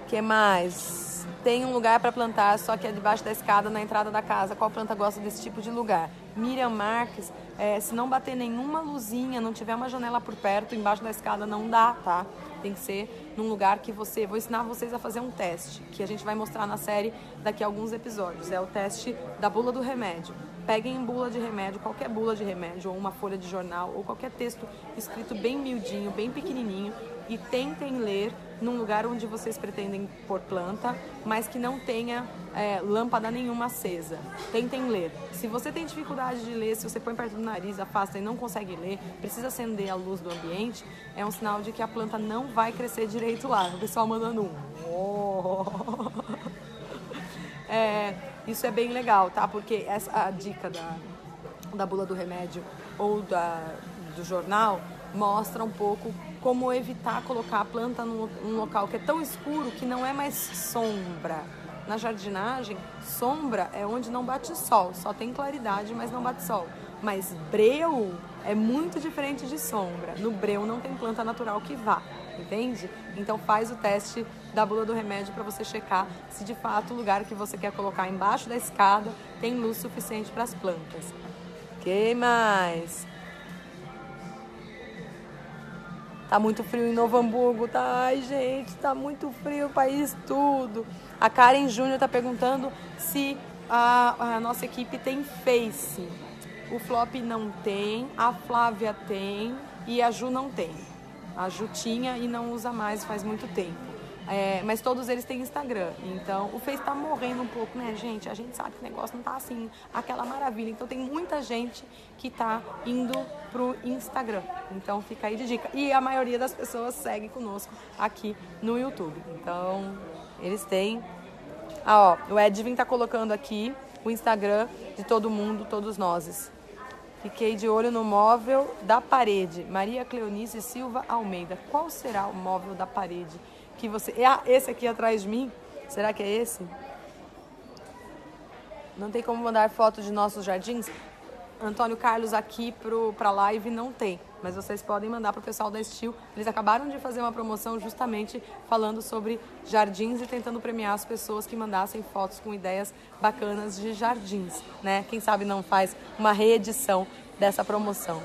S1: O que mais? Tem um lugar para plantar, só que é debaixo da escada, na entrada da casa. Qual planta gosta desse tipo de lugar? Miriam Marques, se não bater nenhuma luzinha, não tiver uma janela por perto, embaixo da escada não dá, tá? Tem que ser num lugar que vou ensinar vocês a fazer um teste, que a gente vai mostrar na série daqui a alguns episódios. É o teste da bula do remédio. Peguem bula de remédio, qualquer bula de remédio, ou uma folha de jornal, ou qualquer texto escrito bem miudinho, bem pequenininho, e tentem ler num lugar onde vocês pretendem pôr planta, mas que não tenha lâmpada nenhuma acesa. Tentem ler. Se você tem dificuldade de ler, se você põe perto do nariz, afasta e não consegue ler, precisa acender a luz do ambiente, é um sinal de que a planta não vai crescer direito lá. O pessoal mandando isso é bem legal, tá? Porque a dica da bula do remédio ou do jornal mostra um pouco como evitar colocar a planta num local que é tão escuro que não é mais sombra. Na jardinagem, sombra é onde não bate sol, só tem claridade, mas não bate sol. Mas breu é muito diferente de sombra. No breu não tem planta natural que vá, entende? Então faz o teste da bula do remédio para você checar se de fato o lugar que você quer colocar embaixo da escada tem luz suficiente para as plantas. Que mais? Tá muito frio em Novo Hamburgo, tá? Ai, gente, tá muito frio o país tudo. A Karen Júnior tá perguntando se a nossa equipe tem Face. O Flop não tem, a Flávia tem e a Ju não tem. A Ju tinha e não usa mais faz muito tempo. Mas todos eles têm Instagram. Então, o Face tá morrendo um pouco, né, gente? A gente sabe que o negócio não tá assim, aquela maravilha. Então, tem muita gente que tá indo pro Instagram. Então, fica aí de dica. E a maioria das pessoas segue conosco aqui no YouTube. Então, eles têm... o Edwin tá colocando aqui o Instagram de todo mundo, todos nós. Fiquei de olho no móvel da parede. Maria Cleonice Silva Almeida. Qual será o móvel da parede que você... esse aqui atrás de mim? Será que é esse? Não tem como mandar foto de nossos jardins? Antônio Carlos aqui pra live não tem. Mas vocês podem mandar pro pessoal da Estil. Eles acabaram de fazer uma promoção justamente falando sobre jardins e tentando premiar as pessoas que mandassem fotos com ideias bacanas de jardins, né? Quem sabe não faz uma reedição dessa promoção.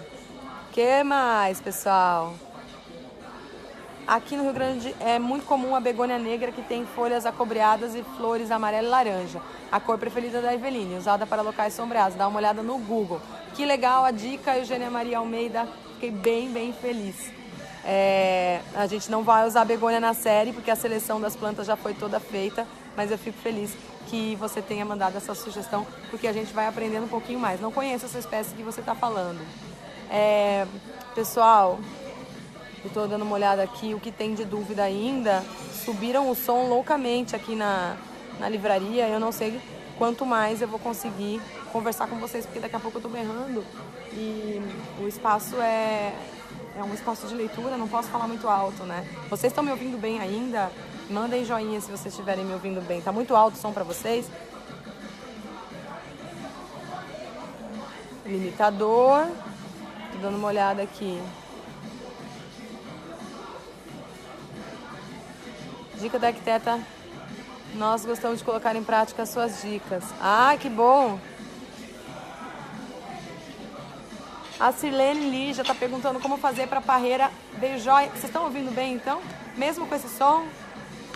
S1: Que mais, pessoal? Aqui no Rio Grande é muito comum a begônia negra, que tem folhas acobreadas e flores amarela e laranja. A cor preferida da Eveline, usada para locais sombreados. Dá uma olhada no Google. Que legal a dica, Eugênia Maria Almeida. Fiquei bem, bem feliz. A gente não vai usar a begônia na série, porque a seleção das plantas já foi toda feita, mas eu fico feliz que você tenha mandado essa sugestão, porque a gente vai aprendendo um pouquinho mais. Não conheço essa espécie que você está falando. Pessoal, eu estou dando uma olhada aqui, o que tem de dúvida ainda, subiram o som loucamente aqui na livraria, eu não sei quanto mais eu vou conseguir conversar com vocês, porque daqui a pouco eu estou berrando e o espaço é um espaço de leitura, não posso falar muito alto, né? Vocês estão me ouvindo bem ainda? Mandem joinha se vocês estiverem me ouvindo bem. Tá muito alto o som para vocês? Limitador. Tô dando uma olhada aqui. Dica da arquiteta. Nós gostamos de colocar em prática as suas dicas. Ah, que bom! A Sirlene Lígia está perguntando como fazer para a parreira ver joia. Vocês estão ouvindo bem, então? Mesmo com esse som?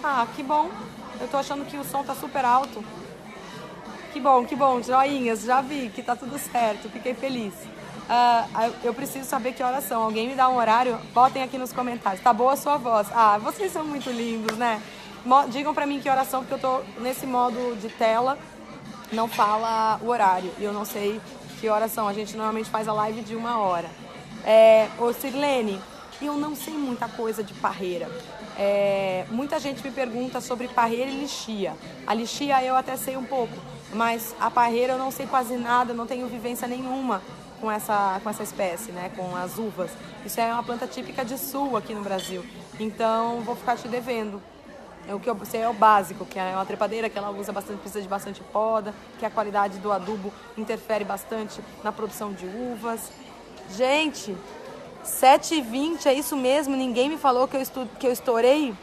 S1: Ah, que bom. Eu tô achando que o som tá super alto. Que bom. Joinhas, já vi que tá tudo certo. Fiquei feliz. Eu preciso saber que horas são. Alguém me dá um horário? Botem aqui nos comentários. Tá boa a sua voz? Ah, vocês são muito lindos, né? Digam pra mim que horas são, porque eu tô nesse modo de tela. Não fala o horário. E eu não sei que horas são. A gente normalmente faz a live de 1 hora. Ô Sirlene, eu não sei muita coisa de parreira. Muita gente me pergunta sobre parreira e lixia. A lixia eu até sei um pouco, mas a parreira eu não sei quase nada, não tenho vivência nenhuma com essa espécie, né? Com as uvas. Isso é uma planta típica de sul aqui no Brasil. Então vou ficar te devendo. O que eu sei é o básico, que é uma trepadeira que ela usa bastante, precisa de bastante poda, que a qualidade do adubo interfere bastante na produção de uvas. Gente, 7h20, é isso mesmo? Ninguém me falou que eu estourei?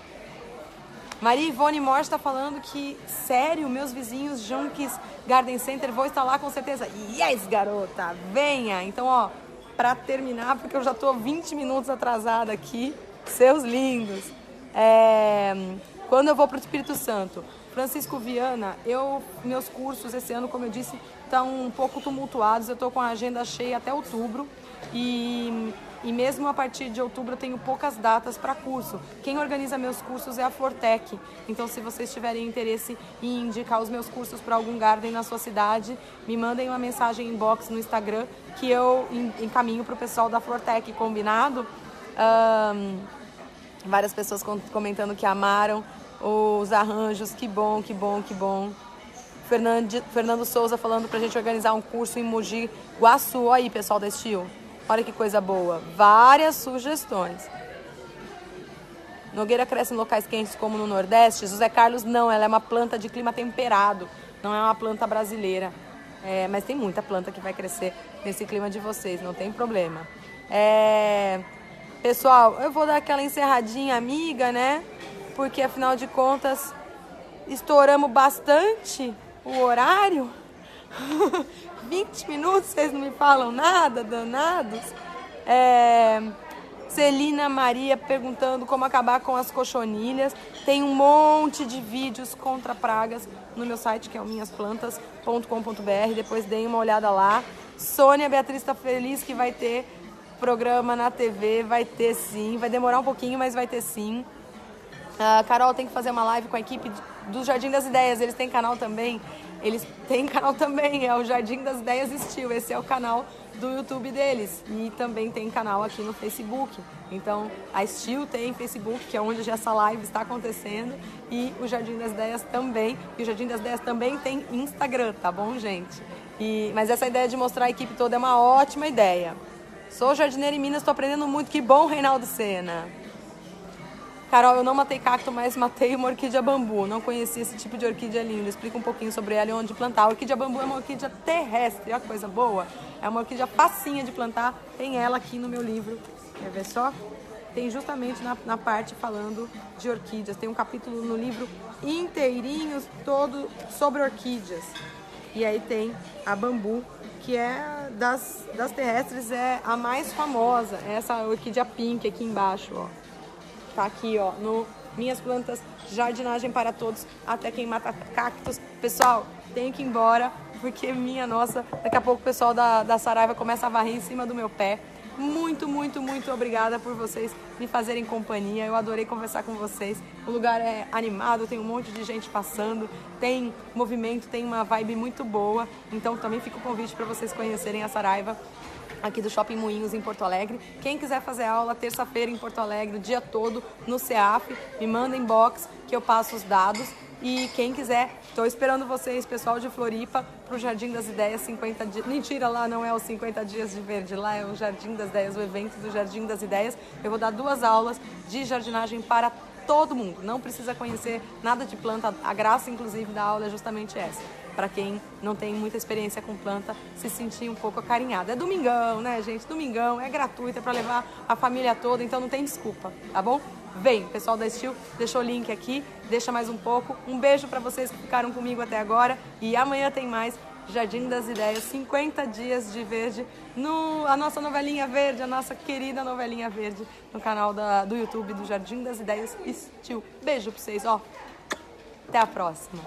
S1: Maria Ivone Morte está falando que, sério, meus vizinhos Junques Garden Center, vou estar lá com certeza. Yes, garota, venha! Então, ó, pra terminar, porque eu já tô 20 minutos atrasada aqui, seus lindos. Quando eu vou pro Espírito Santo, Francisco Viana, meus cursos esse ano, como eu disse, estão um pouco tumultuados. Eu estou com a agenda cheia até outubro e mesmo a partir de outubro eu tenho poucas datas para curso. Quem organiza meus cursos é a Fortec. Então, se vocês tiverem interesse em indicar os meus cursos para algum garden na sua cidade, me mandem uma mensagem inbox no Instagram que eu encaminho para o pessoal da Fortec, combinado? Várias pessoas comentando que amaram os arranjos, que bom. Fernando Souza falando pra gente organizar um curso em Mogi Guaçu. Olha aí, pessoal da Estil. Olha que coisa boa. Várias sugestões. Nogueira cresce em locais quentes como no Nordeste? José Carlos, não, ela é uma planta de clima temperado, não é uma planta brasileira. Mas tem muita planta que vai crescer nesse clima de vocês, não tem problema. Pessoal, eu vou dar aquela encerradinha amiga, né? Porque afinal de contas, estouramos bastante o horário. 20 minutos, vocês não me falam nada, danados. Celina Maria perguntando como acabar com as cochonilhas. Tem um monte de vídeos contra pragas no meu site, que é o minhasplantas.com.br. Depois deem uma olhada lá. Sônia Beatriz está feliz que vai ter programa na TV. Vai ter sim. Vai demorar um pouquinho, mas vai ter sim. Carol tem que fazer uma live com a equipe do Jardim das Ideias. Eles têm canal também. É o Jardim das Ideias Steel. Esse é o canal do YouTube deles. E também tem canal aqui no Facebook. Então, a Steel tem Facebook, que é onde essa live está acontecendo. E o Jardim das Ideias também. E o Jardim das Ideias também tem Instagram, tá bom, gente? Mas essa ideia de mostrar a equipe toda é uma ótima ideia. Sou jardineira em Minas, estou aprendendo muito. Que bom, Reinaldo Sena. Carol, eu não matei cacto, mas matei uma orquídea bambu. Não conhecia esse tipo de orquídea linda. Explica um pouquinho sobre ela e onde plantar. A orquídea bambu é uma orquídea terrestre, olha que coisa boa. É uma orquídea facinha de plantar. Tem ela aqui no meu livro. Quer ver só? Tem justamente na parte falando de orquídeas. Tem um capítulo no livro inteirinho todo sobre orquídeas. E aí tem a bambu, que é das terrestres, é a mais famosa. É essa orquídea pink aqui embaixo, ó. Tá aqui, ó, no Minhas Plantas, Jardinagem para Todos, até quem mata cactos. Pessoal, tenho que ir embora, porque minha nossa, daqui a pouco o pessoal da Saraiva começa a varrer em cima do meu pé. Muito, muito, muito obrigada por vocês me fazerem companhia. Eu adorei conversar com vocês. O lugar é animado, tem um monte de gente passando, tem movimento, tem uma vibe muito boa. Então também fica o convite para vocês conhecerem a Saraiva aqui do Shopping Moinhos em Porto Alegre. Quem quiser fazer aula terça-feira em Porto Alegre, o dia todo no CEAF, me manda inbox que eu passo os dados. E quem quiser, estou esperando vocês, pessoal de Floripa, para o Jardim das Ideias 50 dias. Mentira, lá não é os 50 dias de verde, lá é o Jardim das Ideias, o evento do Jardim das Ideias. Eu vou dar 2 aulas de jardinagem para todo mundo. Não precisa conhecer nada de planta. A graça, inclusive, da aula é justamente essa. Para quem não tem muita experiência com planta, se sentir um pouco acarinhado. É domingão, né, gente? Domingão, é gratuito, é para levar a família toda, então não tem desculpa, tá bom? Vem, pessoal da Steel, deixou o link aqui, deixa mais um pouco. Um beijo para vocês que ficaram comigo até agora. E amanhã tem mais Jardim das Ideias, 50 dias de verde, a nossa novelinha verde, a nossa querida novelinha verde, no canal do YouTube do Jardim das Ideias Steel. Beijo para vocês, ó. Até a próxima.